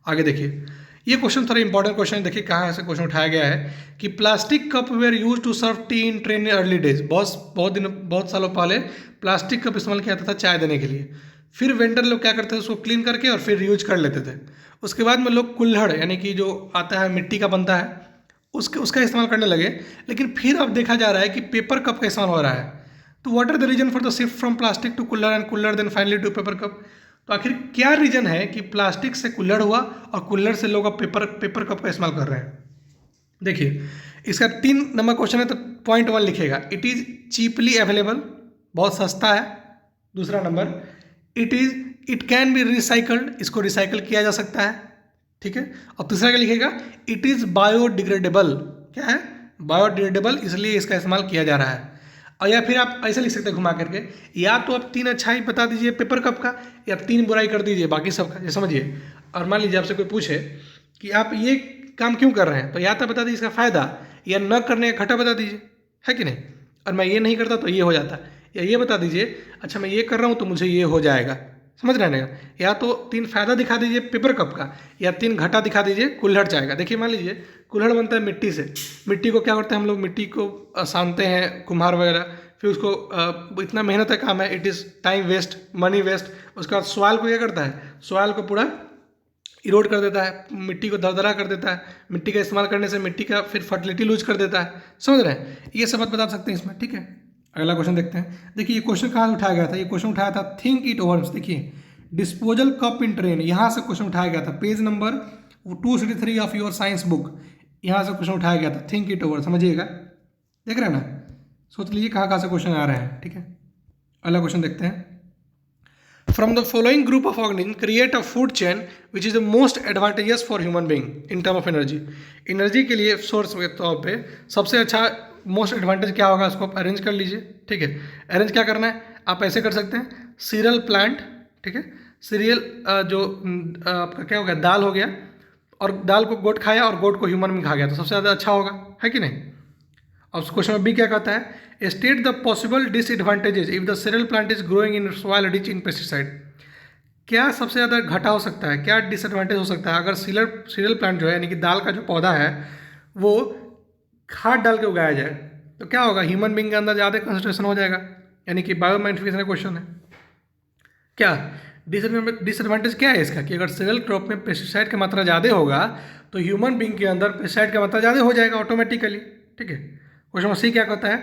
आगे देखिए, ये क्वेश्चन थोड़ा इंपॉर्टेंट क्वेश्चन है। देखिए कहाँ से क्वेश्चन उठाया गया है कि plastic cup were use to serve tea in train in early days. बहुत सालों पहले प्लास्टिक कप इस्तेमाल किया जाता था चाय देने के लिए। फिर वेंडर लोग क्या करते थे, उसको क्लीन करके और फिर यूज कर लेते थे। उसके बाद में लोग कुल्हड़ यानी कि जो आता है मिट्टी का बनता है उसका इस्तेमाल करने लगे। लेकिन फिर अब देखा जा रहा है कि पेपर कप का इस्तेमाल हो रहा है। तो what are the reason for the shift from plastic to kulhad and kulhad then finally to paper cup. तो आखिर क्या रीजन है कि प्लास्टिक से कुल्हड़ हुआ और कुल्हड़ से लोग अब पेपर कप का इस्तेमाल कर रहे हैं। देखिए इसका 3 नंबर क्वेश्चन है तो पॉइंट 1 लिखेगा, इट इज़ चीपली अवेलेबल, बहुत सस्ता है। दूसरा number, it can be recycled, इसको रिसाइकल किया जा सकता है। ठीक है। और तीसरा क्या लिखेगा, इट इज़ बायोडिग्रेडेबल, क्या है, बायोडिग्रेडेबल, इसलिए इसका इस्तेमाल किया जा रहा है। और या फिर आप ऐसे लिख सकते हैं घुमा करके, या तो आप 3 अच्छाई बता दीजिए पेपर कप का, या 3 बुराई कर दीजिए बाकी सब का, ये समझिए। और मान लीजिए आपसे कोई पूछे कि आप ये काम क्यों कर रहे हैं, तो या तो बता दीजिए इसका फ़ायदा, या न करने का घाटा बता दीजिए, है कि नहीं। और मैं ये नहीं करता तो ये हो जाता, या ये बता दीजिए अच्छा मैं ये कर रहा हूँ तो मुझे ये हो जाएगा, समझ रहे हैं ना। या तो 3 फायदा दिखा दीजिए पेपर कप का, या 3 घाटा दिखा दीजिए कुल्हड़ चाय का। देखिए मान लीजिए कुल्हड़ बनता है मिट्टी से, मिट्टी को क्या करते हैं हम लोग, मिट्टी को सानते हैं कुम्हार वगैरह, फिर उसको इतना मेहनत का काम है, it is time waste, money waste. उसके बाद सॉइल को क्या करता है, सॉइल को पूरा इरोड कर देता है, मिट्टी को दरदरा कर देता है। मिट्टी का इस्तेमाल करने से मिट्टी का फिर फर्टिलिटी लूज कर देता है, समझ रहे हैं। ये सब बात बता सकते हैं इसमें। ठीक है, अगला क्वेश्चन देखते हैं। देखिए ये क्वेश्चन कहाँ से उठाया गया था, ये क्वेश्चन उठाया था थिंक इट ओवर। देखिए डिस्पोजल कप इन ट्रेन, यहाँ से क्वेश्चन उठाया गया था, page number 263 of your science book, यहाँ से क्वेश्चन उठाया गया था, थिंक इट ओवर, समझिएगा। देख रहे हैं ना, सोच लीजिए कहाँ से क्वेश्चन आ रहे हैं। ठीक है, अगला क्वेश्चन देखते हैं। From the following group of organism create a food chain which is the most advantages for human being in term of energy. Energy के लिए सोर्स के तौर पे सबसे अच्छा मोस्ट एडवांटेज क्या होगा, उसको आप अरेंज कर लीजिए। ठीक है, अरेंज क्या करना है, आप ऐसे कर सकते हैं, सीरियल प्लांट, ठीक है, सीरियल जो आपका क्या हो गया, दाल हो गया, और दाल को गोट खाया और गोट को ह्यूमन में खा गया, तो सबसे ज़्यादा अच्छा होगा, है कि नहीं। अब क्वेश्चन में बी क्या कहता है, state the possible disadvantages if the serial plant is growing in soil rich in pesticide. क्या सबसे ज़्यादा घाटा हो सकता है, क्या डिसएडवांटेज हो सकता है अगर सीरियल प्लांट जो है यानी कि दाल का जो पौधा है वो खाद डाल के उगाया जाए, तो क्या होगा, ह्यूमन बींग के अंदर ज़्यादा कंसंट्रेशन हो जाएगा, यानी कि बायोमैग्निफिकेशन का क्वेश्चन है। क्या डिसएडवांटेज क्या है इसका कि अगर सीरियल क्रॉप में पेस्टिसाइड का मात्रा ज़्यादा होगा तो ह्यूमन बींग के अंदर पेस्टिसाइड का मात्रा ज़्यादा हो जाएगा ऑटोमेटिकली। ठीक है, क्वेश्चन सी क्या कहता है,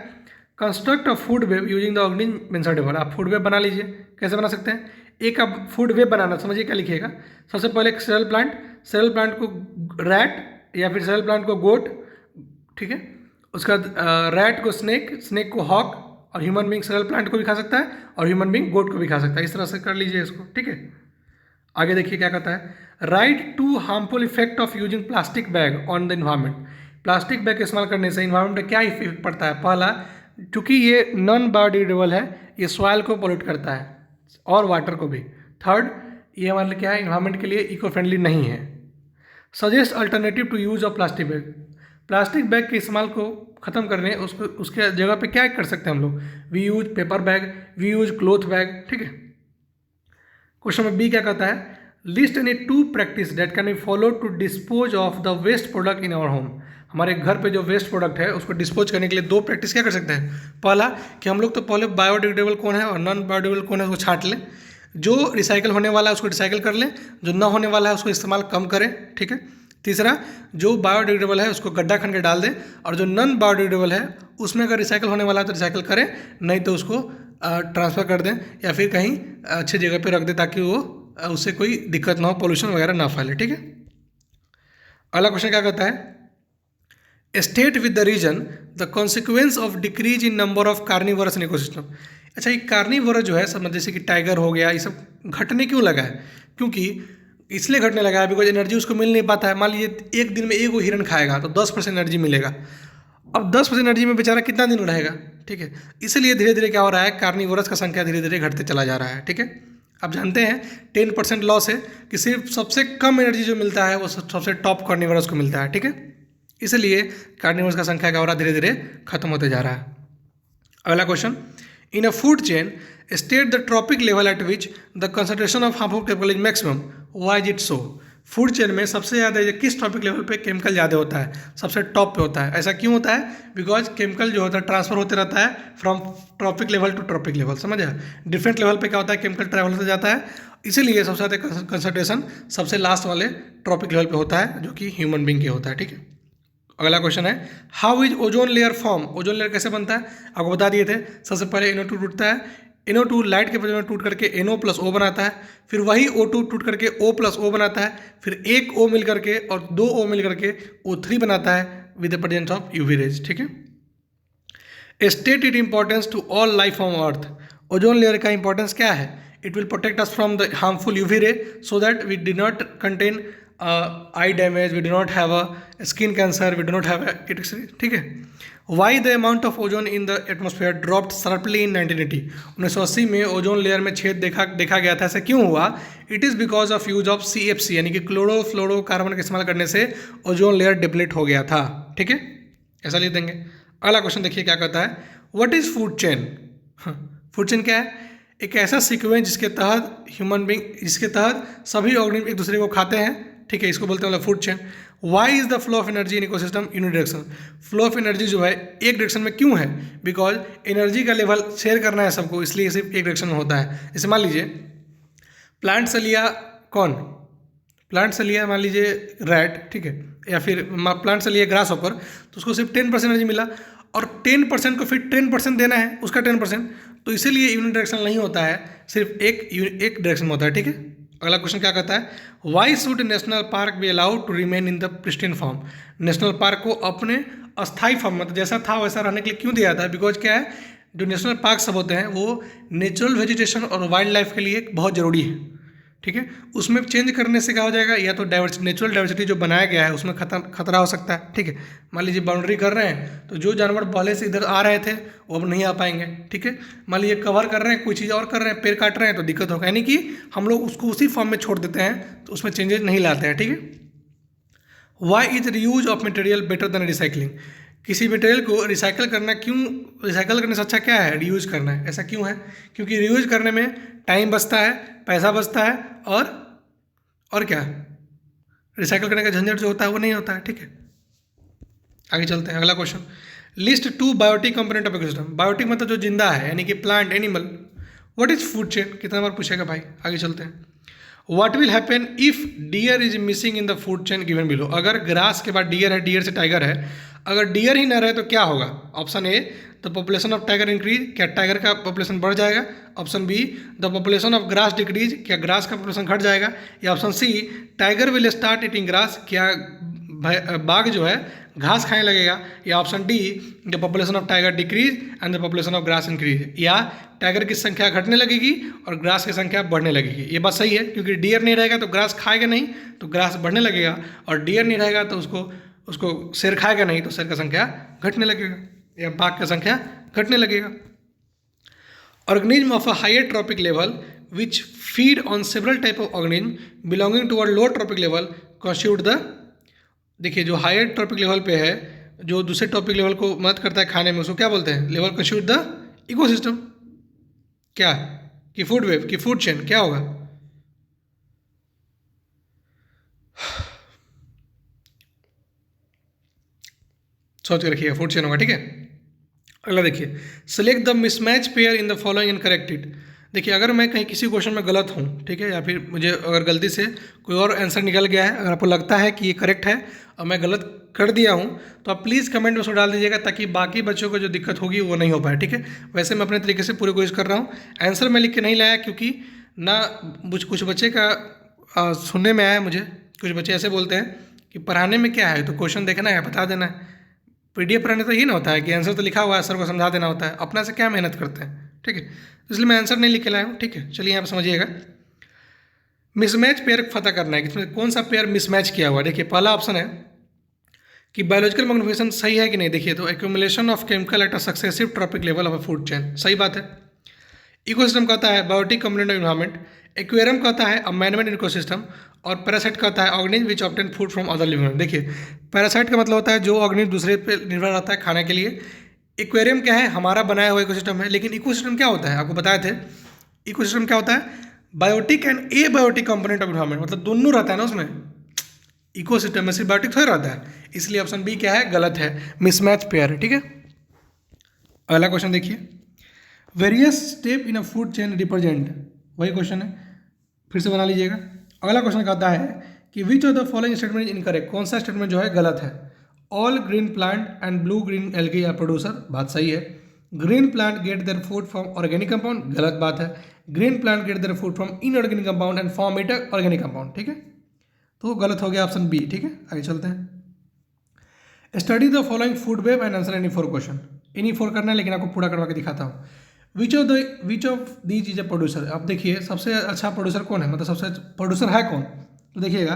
construct a food web using the organism method. आप फूड वेब बना लीजिए, कैसे बना सकते हैं, एक आप फूड वेब बनाना, समझिए क्या लिखिएगा। सबसे पहले एक सीरियल प्लांट को रैट या फिर सीरियल प्लांट को गोट, ठीक है, उसका रैट को स्नेक को हॉक, और ह्यूमन बींग सीरियल प्लांट को भी खा सकता है और ह्यूमन बींग गोट को भी खा सकता है। इस तरह से कर लीजिए इसको। ठीक है, आगे देखिए क्या कहता है, write two harmful effect of using plastic bag on the environment. Plastic bag का इस्तेमाल करने से इन्वायरमेंट में क्या इफेक्ट पड़ता है। पहला, क्योंकि ये नॉन बायोडिग्रेडेबल है, ये सॉइल को पोल्यूट करता है और वाटर को भी। थर्ड, ये हमारे लिए क्या है, इन्वायरमेंट के लिए इको फ्रेंडली नहीं है। Suggest alternative to use of plastic bag. Plastic bag के इस्तेमाल को ख़त्म करने उसके जगह पे क्या कर सकते हैं हम लोग, we use paper bag, we use cloth bag. ठीक है, क्वेश्चन नंबर बी क्या कहता है, list any 2 practice that can be follow to dispose of the waste product in our home. हमारे घर पे जो वेस्ट प्रोडक्ट है उसको डिस्पोज करने के लिए 2 प्रैक्टिस क्या कर सकते हैं। पहला कि हम लोग तो पहले बायोडिग्रेडेबल कौन है और नॉन बायोडिग्रेडेबल कौन है उसको छांट लें, जो रिसाइकल होने वाला है उसको रिसाइकल कर लें, जो ना होने वाला है उसको इस्तेमाल कम करें। ठीक है, तीसरा, जो बायोडिग्रेडेबल है उसको गड्ढा खन के डाल दें, और जो नॉन बायोडिग्रेडेबल है उसमें अगर रिसाइकल होने वाला है तो रिसाइकल करें, नहीं तो उसको ट्रांसफ़र कर दें या फिर कहीं अच्छी जगह पे रख दें ताकि वो उससे कोई दिक्कत ना हो, पोल्यूशन वगैरह ना फैले। ठीक है, अगला क्वेश्चन क्या कहता है, state with the reason the consequence of decrease in number of carnivorous in ecosystem. अच्छा, ये कार्निवरस जो है सब जैसे कि टाइगर हो गया, ये सब घटने क्यों लगा है, क्योंकि इसलिए घटने लगा है बिकॉज एनर्जी उसको मिल नहीं पाता है। मान लीजिए एक दिन में 1 हिरन खाएगा तो 10% एनर्जी मिलेगा, अब 10% एनर्जी में बेचारा कितना दिन रहेगा, ठीक है। इसलिए धीरे धीरे क्या हो रहा है, कार्निवोरस का संख्या धीरे धीरे घटते चला जा रहा है, ठीक है। आप जानते हैं 10% लॉस है कि सिर्फ सबसे कम एनर्जी जो मिलता है वो सबसे टॉप कार्निवोरस को मिलता है, ठीक है। इसलिए कार्निवोरस का संख्या क्या हो रहा है, धीरे धीरे खत्म होते जा रहा है। अगला question, in a food chain state the trophic level eight which the concentration of harmful chemical is maximum, why is it so. Food chain में सबसे ज़्यादा किस ट्रॉपिक लेवल पे केमिकल ज़्यादा होता है, सबसे टॉप पे होता है। ऐसा क्यों होता है, बिकॉज केमिकल जो होता है ट्रांसफर होते रहता है from trophic level to trophic level, समझ आया। डिफरेंट लेवल पे क्या होता है, केमिकल ट्रैवल होता जाता है, इसीलिए सबसे ज़्यादा कंसंट्रेशन सबसे लास्ट वाले ट्रॉपिक लेवल पे होता है, जो कि ह्यूमन बींग के होता है, ठीक है। अगला क्वेश्चन है, how is ozone layer form. Ozone layer कैसे बनता है, आपको बता दिए थे। सबसे पहले NO2 टूटता है, NO2 लाइट के प्रेजेंस में टूट करके NO+O बनाता है, फिर वही O2 टूट करके O+O बनाता है, फिर एक O मिल करके और 2 O मिल करके O3 बनाता है with the presence of UV rays, ठीक है। State its importance to all life on earth. Ozone layer का इंपॉर्टेंस क्या है, it will protect us from the harmful UV ray so that we do not contain eye damage, we do not have a skin cancer, we do not have etc, ठीक है। Why the amount of ozone in the atmosphere dropped sharply in 1980। 1980 में ozone layer में छेद देखा गया था, ऐसा क्यों हुआ। It is because of use of CFC यानी कि क्लोरोफ्लोरोकार्बन का इस्तेमाल करने से ओजोन लेयर डिप्लीट हो गया था, ठीक है। ऐसा लिख देंगे। अगला क्वेश्चन देखिए क्या कहता है, what is food chain. Food chain क्या है, एक ऐसा सीक्वेंस जिसके तहत जिसके तहत सभी ऑर्गेनिज्म एक दूसरे को खाते हैं, ठीक है। इसको बोलते हैं food chain. Why is the flow of energy in ecosystem unidirection. Flow of energy जो है एक डायरेक्शन में क्यों है, बिकॉज एनर्जी का लेवल शेयर करना है सबको, इसलिए सिर्फ एक डायरेक्शन में होता है। जैसे मान लीजिए प्लांट से लिया प्लांट से लिया मान लीजिए रैट, ठीक है, या फिर प्लांट से लिया ग्रास होकर, तो उसको सिर्फ 10% एनर्जी मिला और 10% को फिर 10% देना है उसका 10%, तो इसीलिए यूनिडायरेक्शन नहीं होता है, सिर्फ एक डायरेक्शन में होता है, ठीक है। अगला क्वेश्चन क्या कहता है, why should national park be allowed to remain in the pristine form. National park को अपने अस्थायी फॉर्म मतलब जैसा था वैसा रहने के लिए क्यों दिया था, बिकॉज क्या है, जो नेशनल पार्क सब होते हैं वो नेचुरल वेजिटेशन और वाइल्ड लाइफ के लिए बहुत ज़रूरी है, ठीक है। उसमें चेंज करने से क्या हो जाएगा, या तो नेचुरल डाइवर्सिटी जो बनाया गया है उसमें खतरा हो सकता है, ठीक है। मान लीजिए बाउंड्री कर रहे हैं तो जो जानवर पहले से इधर आ रहे थे वो अब नहीं आ पाएंगे, ठीक है। मान लीजिए कवर कर रहे हैं, कोई चीज़ और कर रहे हैं, पेड़ काट रहे हैं तो दिक्कत होगा, यानी कि हम लोग उसको उसी फॉर्म में छोड़ देते हैं, तो उसमें चेंजेस नहीं लाते हैं, ठीक है। Why is reuse of material better than recycling. किसी मटेरियल को रिसाइकल करने से अच्छा क्या है, रीयूज करना है। ऐसा क्यों है, क्योंकि रीयूज करने में टाइम बचता है, पैसा बचता है, और क्या, रिसाइकल करने का झंझट जो होता है वो नहीं होता है, ठीक है। आगे चलते हैं। अगला question, list 2 biotic component of ecosystem. Biotic मतलब जो जिंदा है, यानी कि plant, animal. What is food chain, कितना बार पूछेगा भाई। आगे चलते हैं। What will happen if deer is missing in the food chain given below. अगर ग्रास के बाद डियर है, डियर से टाइगर है, अगर डियर ही ना रहे तो क्या होगा। Option A, the population of tiger increase, क्या टाइगर का पॉपुलेशन बढ़ जाएगा। Option B, the population of grass decrease, क्या ग्रास का पॉपुलेशन घट जाएगा। या option C, tiger will start eating grass, क्या बाघ जो है घास खाने लगेगा। या option D, the population of tiger decrease and the population of grass increase, या टाइगर की संख्या घटने लगेगी और ग्रास की संख्या बढ़ने लगेगी। ये बात सही है, क्योंकि डियर नहीं रहेगा तो ग्रास खाएगा नहीं, तो ग्रास बढ़ने लगेगा, और डियर नहीं रहेगा तो उसको शेर खाएगा नहीं, तो शेर का संख्या घटने लगेगा, या बाघ का संख्या घटने लगेगा। Organism of a higher trophic level which feed on several type of organism belonging to a lower trophic level constitute the. देखिए जो हायर ट्रॉपिक लेवल पे है, जो दूसरे टॉपिक लेवल को मदद करता है खाने में, उसको क्या बोलते हैं, लेवल कॉन्स्टिट्यूट द इकोसिस्टम। क्या कि फूड वेब की फूड चेन क्या होगा। सोच के रखिएगा, फूड चेन होगा, ठीक है। अगला देखिए, select the mismatch pair in the following and correct it. देखिए अगर मैं कहीं किसी क्वेश्चन में गलत हूँ, ठीक है, या फिर मुझे अगर गलती से कोई और आंसर निकल गया है, अगर आपको लगता है कि ये करेक्ट है और मैं गलत कर दिया हूँ, तो आप प्लीज़ कमेंट में उसको डाल दीजिएगा, ताकि बाकी बच्चों को जो दिक्कत होगी वो नहीं हो पाए, ठीक है। वैसे मैं अपने तरीके से पूरी कोशिश कर रहा हूँ। आंसर मैं लिख के नहीं लाया, क्योंकि ना कुछ बच्चे का सुनने में आया मुझे, कुछ बच्चे ऐसे बोलते हैं कि पढ़ाने में क्या है, तो क्वेश्चन देखना है, बता देना है। PDF पढ़ने तो ये ना होता है कि आंसर तो लिखा हुआ है, सर को समझा देना होता है, अपना से क्या मेहनत करते हैं, ठीक है। इसलिए मैं आंसर नहीं लिख के लाया हूँ, ठीक है। चलिए यहाँ पर समझिएगा, मिसमैच पेयर पता करना है कि इसमें कौन सा पेयर मिसमैच किया हुआ है। देखिए पहला ऑप्शन है कि बायोलॉजिकल मैग्निफिकेशन सही है कि नहीं। देखिए तो accumulation of chemical at a successive trophic level of a food chain, सही बात है। इकोसिस्टम कहता है biotic community of environment, aquarium कहता है अमेनमेंट इकोसिस्टम, और पैरासाइट कहता है organism which obtain food from other living. देखिए पैरासाइट का मतलब होता है जो ऑर्गेनिज्म दूसरे पे निर्भर रहता है खाने के लिए। एक्वेरियम क्या है, हमारा बनाया हुआ इकोसिस्टम है। लेकिन इकोसिस्टम क्या होता है, आपको बताए थे इकोसिस्टम क्या होता है, biotic and abiotic component of environment, मतलब दोनों रहता है ना उसमें। इकोसिस्टम में सिर्फ बायोटिक थोड़ा रहता है, इसलिए ऑप्शन बी क्या है, गलत है, मिसमैच पेयर है। ठीक है, अगला क्वेश्चन देखिए, various step in a food chain represent, वही क्वेश्चन है, फिर से बना लीजिएगा। अगला क्वेश्चन कहता है कि which of the following statement is incorrect, कौन सा स्टेटमेंट जो है गलत है। All green plant and blue green algae are producer, बात सही है। Green plant get their food from organic compound, गलत बात है। Green plant get their food from inorganic compound and form it organic compound, ठीक है, तो गलत हो गया ऑप्शन बी। ठीक है, आगे चलते हैं। Study the following food web and answer any four question, इन्हीं फोर करना है लेकिन आपको पूरा करवा के दिखाता हूँ। विच of these is a producer, अब देखिए सबसे अच्छा प्रोड्यूसर कौन है, मतलब सबसे प्रोड्यूसर है कौन, तो देखिएगा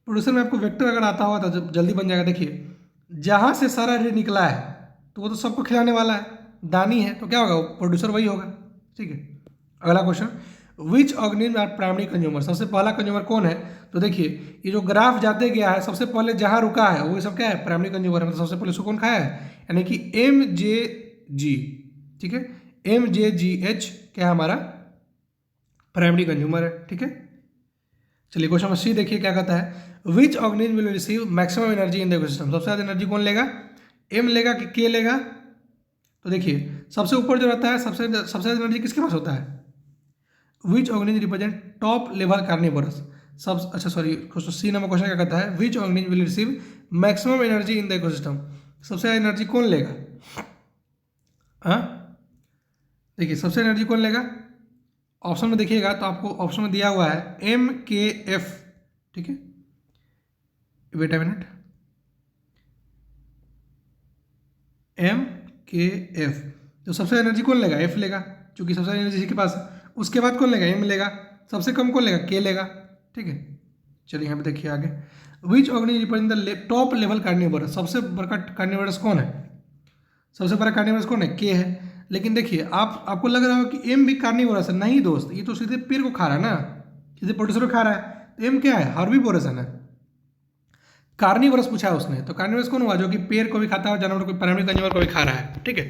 प्रोड्यूसर में आपको वेक्टर अगर आता होगा तो जल्दी बन जाएगा। देखिए जहाँ से सारा रे निकला है तो वो तो सबको खिलाने वाला है, दानी है, तो क्या होगा, प्रोड्यूसर वही होगा। ठीक है, अगला question, which organism are primary consumer, सबसे पहला कंज्यूमर कौन है, तो देखिए ये जो ग्राफ जाते गया है सबसे पहले जहाँ रुका है वो सब क्या है, प्राइमरी कंज्यूमर है, मतलब सबसे पहले उसको कौन खाया है, यानी कि MJG। ठीक है, MJGH क्या है हमारा, प्राइमरी कंज्यूमर है। ठीक है, चलिए क्वेश्चन नंबर सी देखिए क्या कहता है, which organism will receive maximum energy in the ecosystem, सबसे ज़्यादा एनर्जी कौन लेगा, M लेगा कि K लेगा, तो देखिए सबसे ऊपर जो रहता है सबसे ज़्यादा एनर्जी किसके पास होता है, which organism represent top level carnivorous, सब अच्छा sorry question C number question क्या कहता है, which organism will receive maximum energy in the ecosystem, सबसे ज़्यादा एनर्जी कौन लेगा, हाँ देखिए सबसे एनर्जी कौन लेगा, ऑप्शन में देखिएगा तो आपको ऑप्शन में दिया हुआ है MKF। ठीक है, वेट अ मिनट, MKF, तो सबसे एनर्जी कौन लेगा, F लेगा, क्योंकि सबसे एनर्जी इसी के पास है। उसके बाद कौन लेगा, M लेगा, सबसे कम कौन लेगा, K लेगा। ठीक है, चलिए यहाँ पे देखिए आगे, विच organism represent the top level carnivorous, सबसे बड़ा कार्निवोरस कौन है, सबसे बड़ा कार्निवोरस कौन है, K है। लेकिन देखिए आपको लग रहा हो कि M भी कार्निवोरस है, नहीं दोस्त, ये तो सीधे पेड़ को खा रहा है ना, सीधे प्रोड्यूसर को खा रहा है, तो M क्या है, हर्बीवोरस है ना, कार्निवोरस पूछा है उसने, तो कार्निवोरस कौन हुआ, जो कि पेड़ को भी खाता है, जानवर को, प्राइमरी कंज्यूमर को भी खा रहा है। ठीक है,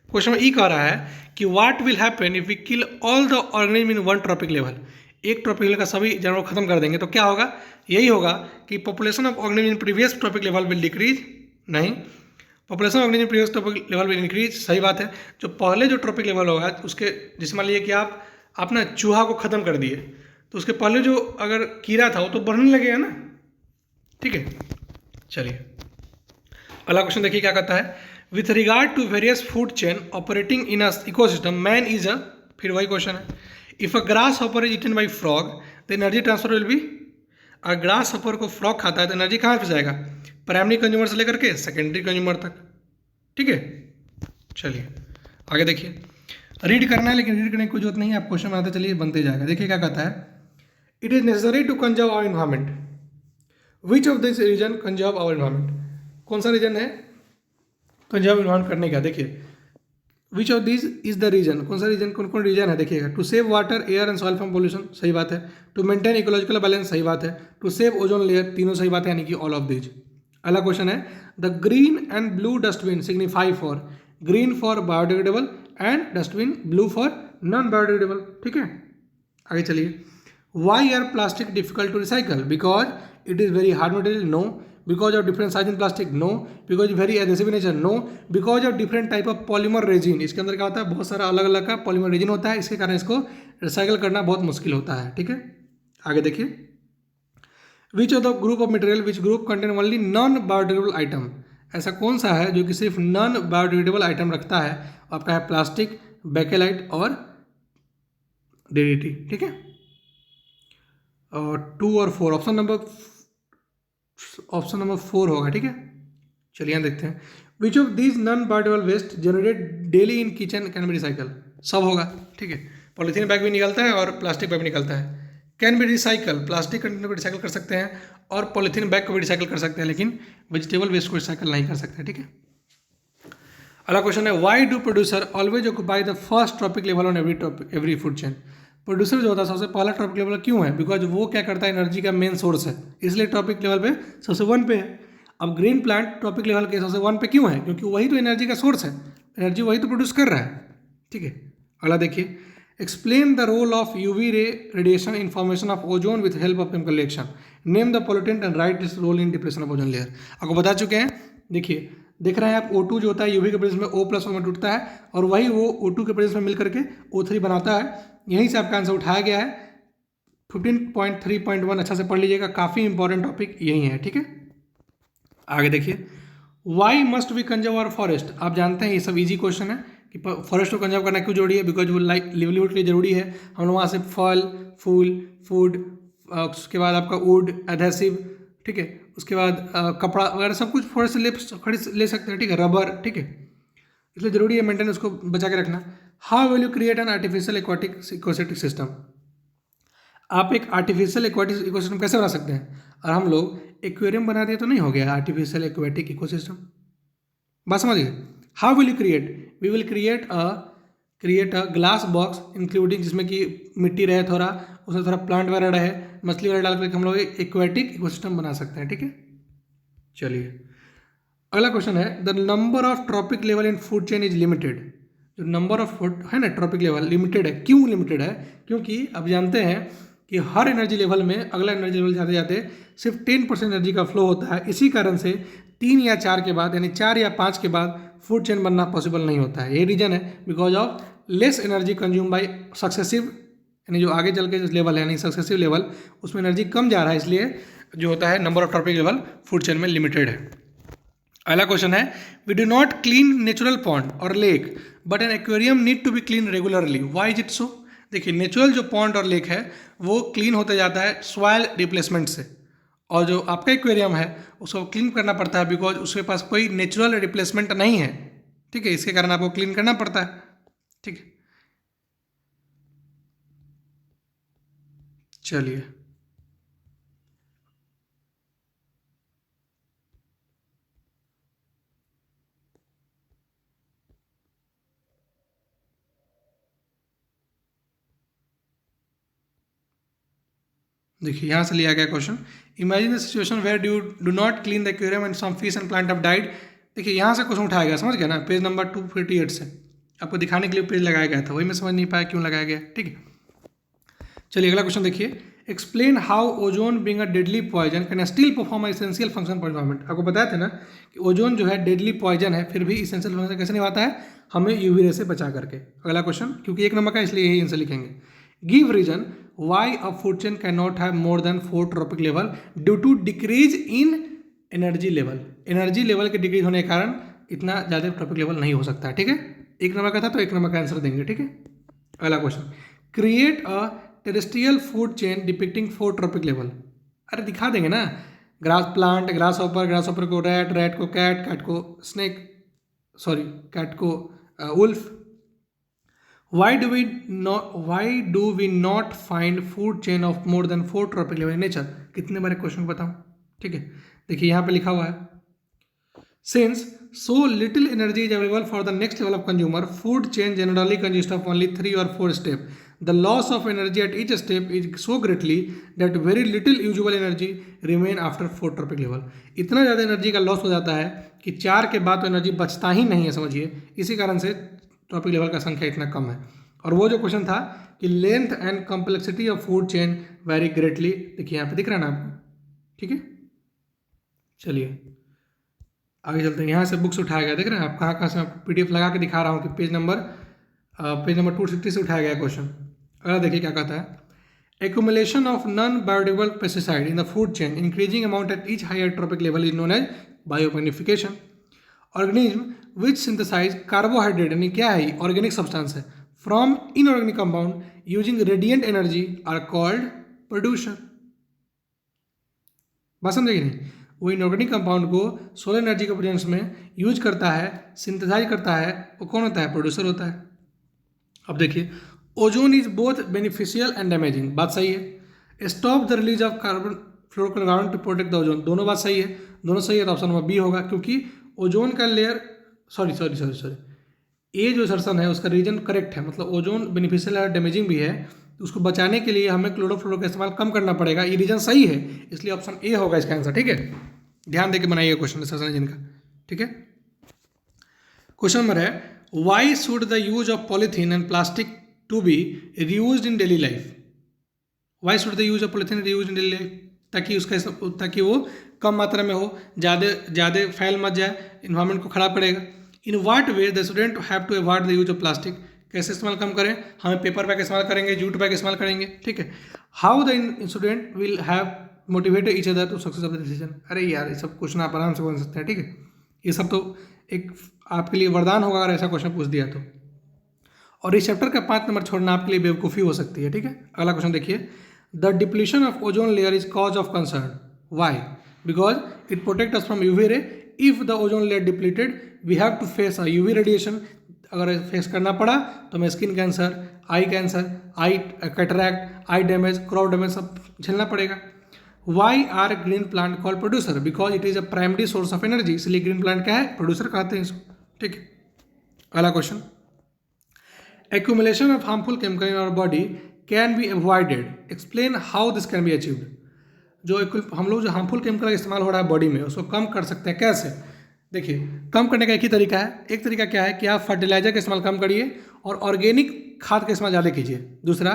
क्वेश्चन में ई कह रहा है कि what will happen if we kill all the organism in one trophic level, एक ट्रॉपिक लेवल का सभी जानवर खत्म कर देंगे तो क्या होगा, यही होगा कि population of organism in previous trophic level will decrease, नहीं, population organism in previous trophic level will increase, सही बात है। जो पहले जो ट्रॉपिक लेवल होगा उसके, जैसे मान लीजिए कि आप ना चूहा को खत्म कर दिए तो उसके पहले जो अगर कीड़ा था वो तो बढ़ने लगेगा ना। ठीक है, चलिए अगला क्वेश्चन देखिए क्या कहता है, with regard to various food chain operating in a ecosystem man is a, फिर वही क्वेश्चन है, if a grasshopper is eaten by frog the energy transfer will be, अगर ग्रास हॉपर को फ्रॉग खाता है तो एनर्जी कहाँ पे जाएगा, प्राइमरी कंज्यूमर से लेकर के सेकेंडरी कंज्यूमर तक। ठीक है, चलिए आगे देखिए, रीड करना है लेकिन रीड करने की कोई जरूरत नहीं है, आप क्वेश्चन बनाते चलिए बनते जाएगा। देखिए क्या कहता है, it is necessary to conserve our environment, which of this reason conserve our environment, कौन सा रीजन है कंजर्व इन्वायरमेंट करने का, देखिए which of this is the reason, कौन सा रीजन, कौन कौन रीजन है देखिएगा, to save water air and soil from pollution, सही बात है, टू मेंटेन इकोलॉजिकल बैलेंस, सही बात है, टू सेव ओजोन लेयर, तीनों सही बात है, यानी कि ऑल ऑफ दिस। अगला क्वेश्चन है, the green and blue dustbin signify for, green for biodegradable and dustbin blue for non biodegradable. ठीक है, आगे चलिए, why are plastic difficult to recycle, because it is very hard material, no, because of different size in plastic, no, because very adhesive nature, no, because of different type of polymer resin, इसके अंदर क्या होता है, बहुत सारा अलग अलग का पॉलीमर रेजिन होता है, इसके कारण इसको रिसाइकल करना बहुत मुश्किल होता है। ठीक है, आगे देखिए, which of the group of material which group contain only non biodegradable item, ऐसा कौन सा है जो कि सिर्फ नॉन बायोडिग्रेडेबल आइटम रखता है, आपका है प्लास्टिक, बेकेलाइट और DDT। ठीक है, और 2 और 4 ऑप्शन नंबर 4 होगा। ठीक है, चलिए यहाँ देखते हैं, which of these non biodegradable waste generated daily in kitchen can be recycle, सब होगा। ठीक है, पॉलीथीन बैग भी निकलता है और प्लास्टिक बैग भी निकलता है, can be recycle, plastic container को रिसाइकल कर सकते हैं और पॉलीथीन बैग को भी रिसाइकल कर सकते हैं, लेकिन वेजिटेबल वेस्ट को रिसाइकल नहीं कर सकते, ठीक है। अगला क्वेश्चन है why do producer always occupy the first trophic level on every food chain. Producer जो होता है सबसे पहला ट्रॉपिक लेवल क्यों है? बिकॉज वो क्या करता है, एनर्जी का मेन सोर्स है, इसलिए ट्रॉपिक लेवल पे सबसे वन पे है। अब ग्रीन प्लांट ट्रॉपिक लेवल के सबसे वन पे क्यों है? क्योंकि वही तो एनर्जी का सोर्स है, एनर्जी वही तो प्रोड्यूस कर रहा है, ठीक है। अगला देखिए, explain the role of UV ray radiation in formation of ozone with help of chemical reaction, name the pollutant and write its role in depression of ozone layer. आपको बता चुके हैं, देखिए देख रहे हैं आप, O2 जो होता है यूवी के प्रेजेंस में O+ में टूटता है और वही वो O2 के प्रेजेंस में मिल करके O3 बनाता है। यहीं से आपका आंसर उठाया गया है। 15.3.1 अच्छा से पढ़ लीजिएगा, काफ़ी इंपॉर्टेंट टॉपिक यही है, ठीक है। आगे देखिए, why must we conserve our forest. आप जानते हैं ये सब इजी क्वेश्चन है कि फॉरेस्ट को कंजर्व करना क्यों जरूरी है? बिकॉज वो लिवलीहुड के लिए जरूरी है। हम लोग वहाँ से फल, फूल, फूड, उसके बाद आपका वुड, एडहेसिव, ठीक है, उसके बाद कपड़ा वगैरह सब कुछ फॉरेस्ट से खरीद ले सकते हैं, ठीक है, रबर, ठीक है, इसलिए जरूरी है मेंटेन उसको बचा के रखना। How will you create an artificial aquatic ecosystem system. आप एक आर्टिफिशियल एक्वाटिक इकोसिस्टम कैसे बना सकते हैं? और हम लोग एक्वेरियम बना दिए तो नहीं हो गया आर्टिफिशियल एक्वाटिक इकोसिस्टम। बात समझिए, how will you create, we will create a glass box including, जिसमें कि मिट्टी रहे थोड़ा, उसमें थोड़ा प्लांट वगैरह रहे, मछली वगैरह डाल करके हम लोग एक्वेटिक इकोसिस्टम बना सकते हैं, ठीक है। चलिए अगला क्वेश्चन है, the number of trophic level in food chain is limited. जो नंबर ऑफ फूड है ना ट्रॉपिक लेवल लिमिटेड है, क्यों लिमिटेड है? क्योंकि अब जानते हैं कि हर एनर्जी लेवल में अगला एनर्जी लेवल जाते जाते सिर्फ 10% एनर्जी का फ्लो होता है। इसी कारण से 3 या 4 के बाद, यानी 4 या 5 के बाद फूड चेन बनना पॉसिबल नहीं होता है। ये रीजन है, because of less energy consume by successive, यानी जो आगे चल के जो लेवल है यानी सक्सेसिव लेवल, उसमें एनर्जी कम जा रहा है, इसलिए जो होता है number of trophic level food chain में लिमिटेड है। अगला क्वेश्चन है, we do not clean natural pond और lake but an aquarium need to be clean regularly, why is it so. देखिए नेचुरल जो पॉन्ड और लेक है वो क्लीन होते जाता है सॉइल रिप्लेसमेंट से, और जो आपका एक्वेरियम है उसको क्लीन करना पड़ता है बिकॉज उसके पास कोई नेचुरल रिप्लेसमेंट नहीं है, ठीक है, इसके कारण आपको क्लीन करना पड़ता है, ठीक है। चलिए देखिए यहाँ से लिया गया question, imagine the situation where do not clean the aquarium and some fish and plant have died. देखिए यहाँ से क्वेश्चन उठाया गया, समझ गया ना, पेज नंबर 258 से आपको दिखाने के लिए पेज लगाया गया था, वही मैं समझ नहीं पाया क्यों लगाया गया, ठीक है। चलिए अगला क्वेश्चन देखिए, explain how ozone being a deadly poison can still perform essential function for environment. आपको बताया था ना कि ओजोन जो है डेडली पॉइजन है, फिर भी इसेंशियल फंक्शन कैसे निभाता है, हमें यूवी रे से बचा करके। अगला क्वेश्चन, क्योंकि 1 नंबर का इसलिए यही आंसर लिखेंगे, give reason why a food chain can not have more than 4 trophic level due to decrease in energy level. Energy level के डिक्रीज होने के कारण इतना ज़्यादा ट्रॉपिक लेवल नहीं हो सकता, ठीक है। 1 नंबर का था तो 1 नंबर का आंसर देंगे, ठीक है। अगला question, create a terrestrial food chain depicting 4 trophic level. अरे दिखा देंगे ना, ग्रास प्लांट, ग्रास ऑपर को रैट, रैट को कैट, कैट को स्नेक, सॉरी कैट को wolf. Why do we not find food chain of more than 4 tropic level in nature? कितने बार question को बताऊं, ठीक है। देखिए यहाँ पे लिखा हुआ है, since so little energy is available for the next level of consumer, food chain generally consists of only 3 or 4 steps. The loss of energy at each step is so greatly that very little usable energy remain after 4 tropic level. इतना ज़्यादा energy का loss हो जाता है कि 4 के बाद तो एनर्जी बचता ही नहीं है, समझिए। इसी कारण से ट्रॉपिक लेवल का संख्या इतना कम है। और वो जो क्वेश्चन था कि length and complexity of food chain very greatly, देखिए यहाँ पे दिख रहा है ना आपको, ठीक है। चलिए आगे चलते हैं, यहाँ से बुक्स उठाया गया, देख रहे हैं आप, कहाँ कहाँ से PDF लगा के दिखा रहा हूँ कि पेज नंबर 260 से उठाया गया क्वेश्चन। अगला देखिए क्या कहता है, accumulation of non biodegradable pesticide in the food chain increasing amount at each higher trophic level is known as biomagnification. Organism which synthesize carbohydrate, यानी क्या है, ऑर्गेनिक सब्सटेंस है, from inorganic compound using radiant energy are called producer. बात समझे कि नहीं, वो inorganic compound को सोलर एनर्जी के प्रेजेंस में यूज करता है, सिंथेसाइज करता है, वो कौन होता है, प्रोड्यूसर होता है। अब देखिए, ozone is both beneficial and damaging, बात सही है। Stop the release of carbon fluorocarbon to protect the ozone. दोनों बात सही है, दोनों सही है, तो ऑप्शन नंबर बी होगा, क्योंकि ओजोन का लेयर सॉरी ये जो सर्सन है उसका रीजन करेक्ट है, मतलब ओजोन बेनिफिशियल है, डैमेजिंग भी है, तो उसको बचाने के लिए हमें क्लोरोफ्लोरो का इस्तेमाल कम करना पड़ेगा, ये रीजन सही है, इसलिए ऑप्शन ए होगा इसका आंसर। ठीक है, ध्यान देके बनाइए क्वेश्चन सर्सन रीजन का। ठीक है, क्वेश्चन नंबर है, why should the use of polythene and plastic to be reused in daily life. Why should the use of polythene reused in daily life, ताकि वो कम मात्रा में हो, ज़्यादा फैल मत जाए, इन्वायरमेंट को खराब करेगा। In what way the student have to avoid the use of plastic, कैसे इस्तेमाल कम करें, हमें पेपर बैग इस्तेमाल करेंगे, जूट बैग इस्तेमाल करेंगे। ठीक है, how the student will have motivated each other to success of the decision. अरे यार, ये सब क्वेश्चन आप आराम से बन सकते हैं। ठीक है, ये सब तो एक आपके लिए वरदान होगा अगर ऐसा क्वेश्चन पूछ दिया तो। और इस चैप्टर का 5 नंबर छोड़ना आपके लिए बेवकूफ़ी हो सकती है। ठीक है, अगला क्वेश्चन देखिए, the depletion of ozone layer is cause of concern. Why? Because it protect us from UV ray. If the ozone layer depleted we have to face a UV radiation. अगर फेस करना पड़ा तो हमें skin cancer, eye cataract, eye damage, crop damage सब झेलना पड़ेगा। Why are green plant call producer? Because it is a primary source of energy, इसलिए green plant क्या है, प्रोड्यूसर कहते हैं इसको। ठीक है, अगला question, accumulation of harmful chemical in our body can be avoided, explain how this can be achieved। जो हम लोग जो हार्मफुल केमिकल का इस्तेमाल हो रहा है बॉडी में, उसको कम कर सकते हैं कैसे? देखिए, कम करने का एक ही तरीका है। एक तरीका क्या है कि आप फर्टिलाइजर का इस्तेमाल कम करिए और ऑर्गेनिक खाद का इस्तेमाल ज़्यादा कीजिए। दूसरा,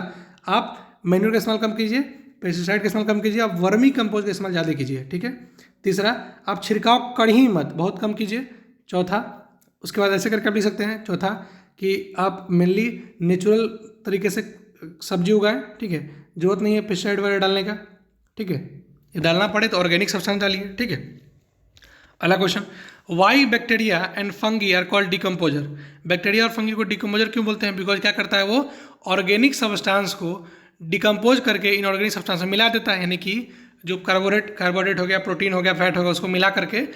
आप मैन्योर का इस्तेमाल कम कीजिए, पेस्टिसाइड का इस्तेमाल कम कीजिए, आप वर्मी कंपोज का इस्तेमाल ज़्यादा कीजिए। ठीक है, तीसरा, आप छिड़काव कर ही मत, बहुत कम कीजिए। चौथा, उसके बाद ऐसे करके आप लिख सकते हैं, चौथा कि आप मेनली नेचुरल तरीके से सब्जी उगाएं। ठीक है, जरूरत नहीं है पेस्टिसाइड वगैरह डालने का। ठीक है, ये डालना पड़े तो ऑर्गेनिक सब्सटेंस डालिए। ठीक है, अगला question, why bacteria and fungi are called decomposer. Bacteria और फंगी को डिकम्पोजर क्यों बोलते हैं? बिकॉज क्या करता है, वो ऑर्गेनिक सब्सटेंस को डिकम्पोज करके इनऑर्गेनिक सब्सटेंस में मिला देता है, यानी कि जो कार्बोहाइड्रेट हो गया, प्रोटीन हो गया, फैट हो गया, उसको मिला करके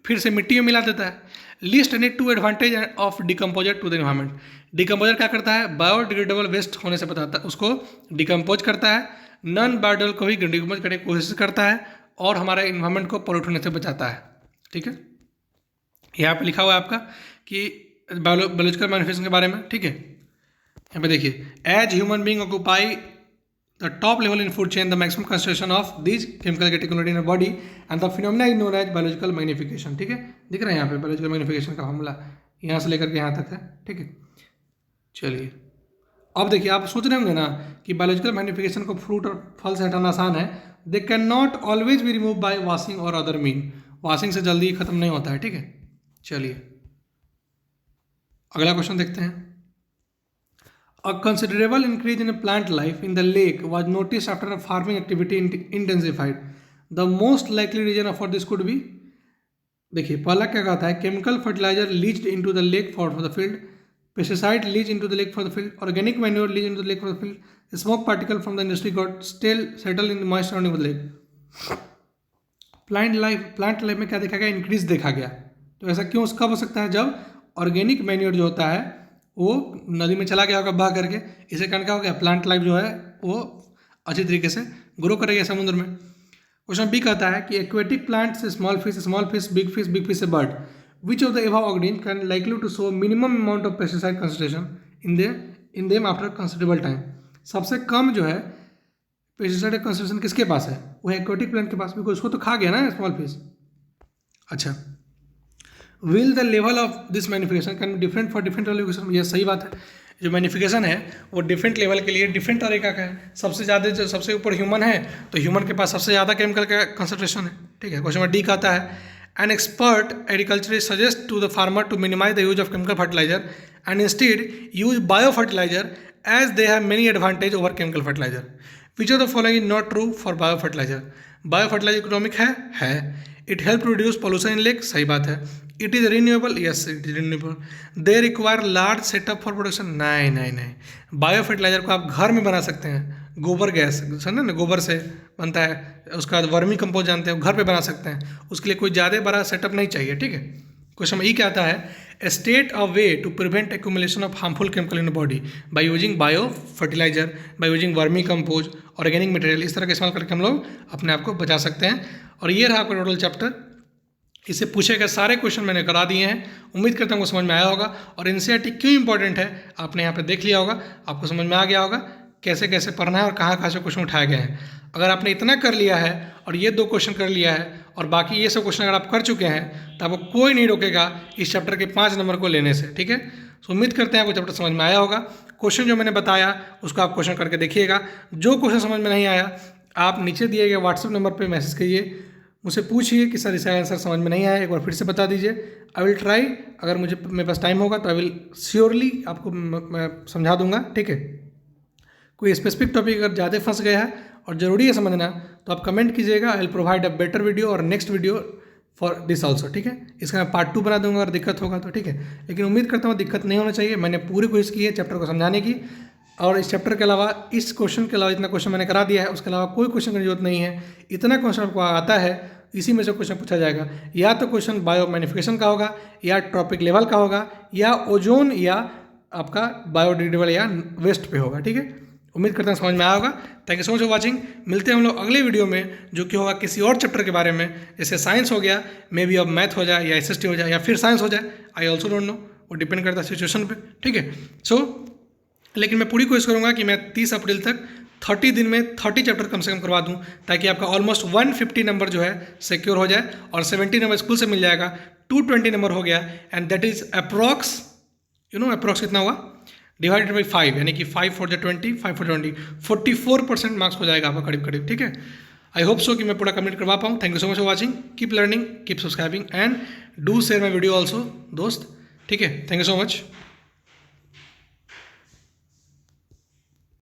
फिर से मिट्टी में मिला देता है। List any 2 advantage of decomposer to the environment. Decomposer क्या करता है, बायोडिग्रेडेबल वेस्ट होने से बताता है, उसको डिकम्पोज करता है, नॉन बायोडिग्रेडेबल को भी डिकम्पोज करने की कोशिश करता है, और हमारे इन्वायरमेंट को पॉल्यूट होने से बचाता है। ठीक है, यहाँ पे लिखा हुआ है आपका कि बायोलॉजिकल मैनिफेस्टेशन के बारे में। ठीक है, यहाँ पे देखिए, as human being occupy the top level in food chain, the maximum concentration of these chemical get accumulated in a body and the phenomena is known as biological magnification। ठीक है, दिख रहा है यहाँ पे biological magnification का formula, यहाँ से लेकर के यहाँ तक है। ठीक है, चलिए अब देखिए, आप सोच रहे होंगे ना कि बायोलॉजिकल मैग्निफिकेशन को फ्रूट और फल से हटाना आसान है। They can not always be remove by washing और अदर मीन, वॉशिंग से जल्दी खत्म नहीं होता है। ठीक है, चलिए अगला क्वेश्चन देखते हैं। A considerable increase in plant life in the lake was noticed after a farming activity intensified. The most likely reason for this could be, देखिए पहला क्या कहता है, chemical fertilizer leached into the lake for the field, pesticide leach into the lake for the field, organic manure leach into the lake for the field, smoke particle from the industry got settle in the moist surrounding of the lake. Plant life में क्या देखा गया, increase देखा गया। तो ऐसा क्यों, कब हो सकता है, जब ऑर्गेनिक मैन्योर जो होता है वो नदी में चला गया होगा बहा करके, इसे कारण क्या हो गया, प्लांट लाइफ जो है वो अच्छी तरीके से ग्रो करेगा समुद्र में। क्वेश्चन बी कहता है कि aquatic plants, small fish, big fish से bird, which of the above organism can likely to show minimum amount of pesticide concentration in them after considerable time. सबसे कम जो है पेस्टिसाइड कंसंट्रेशन किसके पास है, वो है एक्वेटिक प्लांट के पास, बिकॉज उसको तो खा गया ना स्मॉल फिश। अच्छा, will the level of this magnification can be different for different location. यह सही बात है, जो मैनिफिकेशन है वो डिफरेंट लेवल के लिए डिफरेंट तरीका का है। सबसे ज़्यादा जो सबसे ऊपर ह्यूमन है तो ह्यूमन के पास सबसे ज़्यादा केमिकल का कंसंट्रेशन है। ठीक है, क्वेश्चन नंबर डी कहता है, an expert agriculturist suggest to the farmer to minimize the use of chemical fertilizer and instead use bio fertilizer as they have many advantage over chemical fertilizer. Which of the following is not true for bio fertilizer. Bio fertilizer economic है। It help to reduce pollution in lake, सही बात है। It is renewable, yes it is renewable. They require large setup for production, नहीं। Bio fertiliser को आप घर में बना सकते हैं, गोबर गैस समझे ना, गोबर से बनता है, उसका वर्मी कंपोज जानते हैं, घर पे बना सकते हैं, उसके लिए कोई ज़्यादा बड़ा सेटअप नहीं चाहिए। ठीक है, क्वेश्चन ई क्या आता है, state a way to prevent accumulation of harmful chemical in body by using bio fertilizer, by using vermicompost organic material, इस तरह का इस्तेमाल करके हम लोग अपने आप को बचा सकते हैं। और ये रहा आपका टोटल चैप्टर। इससे पूछे गए सारे क्वेश्चन मैंने करा दिए हैं, उम्मीद करता हूँ समझ में आया होगा। और एनसीईआरटी क्यों इंपॉर्टेंट है आपने यहाँ पे देख लिया होगा, आपको समझ में आ गया होगा कैसे कैसे पढ़ना है और कहाँ कहाँ से क्वेश्चन उठाए गए हैं। अगर आपने इतना कर लिया है और ये 2 क्वेश्चन कर लिया है और बाकी ये सब क्वेश्चन अगर आप कर चुके हैं तो आपको कोई नहीं रोकेगा इस चैप्टर के 5 नंबर को लेने से, ठीक है। तो उम्मीद करते हैं आपको चैप्टर समझ में आया होगा। क्वेश्चन जो मैंने बताया उसको आप क्वेश्चन करके देखिएगा। जो क्वेश्चन समझ में नहीं आया आप नीचे दिए गए व्हाट्सएप नंबर पर मैसेज करिए, मुझसे पूछिए कि सर इसका आंसर समझ में नहीं आया, एक बार फिर से बता दीजिए। आई विल ट्राई, अगर मेरे पास टाइम होगा तो आई विल श्योरली आपको मैं समझा दूंगा, ठीक है। कोई स्पेसिफिक टॉपिक अगर ज़्यादा फंस गया है और ज़रूरी है समझना तो आप कमेंट कीजिएगा, I will provide a better video और next video for this also, ठीक है। इसका मैं पार्ट 2 बना दूंगा अगर दिक्कत होगा तो, ठीक है। लेकिन उम्मीद करता हूँ दिक्कत नहीं होना चाहिए। मैंने पूरी कोशिश की है चैप्टर को समझाने की, और इस चैप्टर के अलावा इस क्वेश्चन के अलावा इतना क्वेश्चन मैंने करा दिया है, उसके अलावा कोई क्वेश्चन की जरूरत नहीं है। इतना क्वेश्चन आपको आता है, इसी में से क्वेश्चन पूछा जाएगा। या तो क्वेश्चन बायो मैनिफिकेशन का होगा, या ट्रॉपिक लेवल का होगा, या ओजोन, या आपका बायोडिग्रेडेबल या वेस्ट पे होगा, ठीक है। उम्मीद करता हूँ समझ में आया होगा। Thank you so much for watching. मिलते हैं हम लोग अगले वीडियो में, जो कि होगा किसी और चैप्टर के बारे में, जैसे साइंस हो गया, मे बी अब मैथ हो जाए या एसएसटी हो जाए या फिर साइंस हो जाए, आई ऑल्सो डोंट नो, वो डिपेंड करता है सिचुएशन पे, ठीक है। लेकिन मैं पूरी कोशिश करूँगा कि मैं 30 अप्रैल तक 30 दिन में 30 चैप्टर कम से कम करवा दूँ, ताकि आपका ऑलमोस्ट 150 नंबर जो है सिक्योर हो जाए और 70 नंबर स्कूल से मिल जाएगा, 220 नंबर हो गया, and that is approx, approx कितना हुआ, डिवाइडेड बाई 5, यानी कि 5 for 20, 5 for 20, 44% मार्क्स हो जाएगा आपका करीब करीब, ठीक है। आई होप सो कि मैं पूरा कंप्लीट करवा पाऊँ। Thank you so much for watching, keep learning, keep subscribing and do share my video also दोस्त, ठीक है। Thank you so much.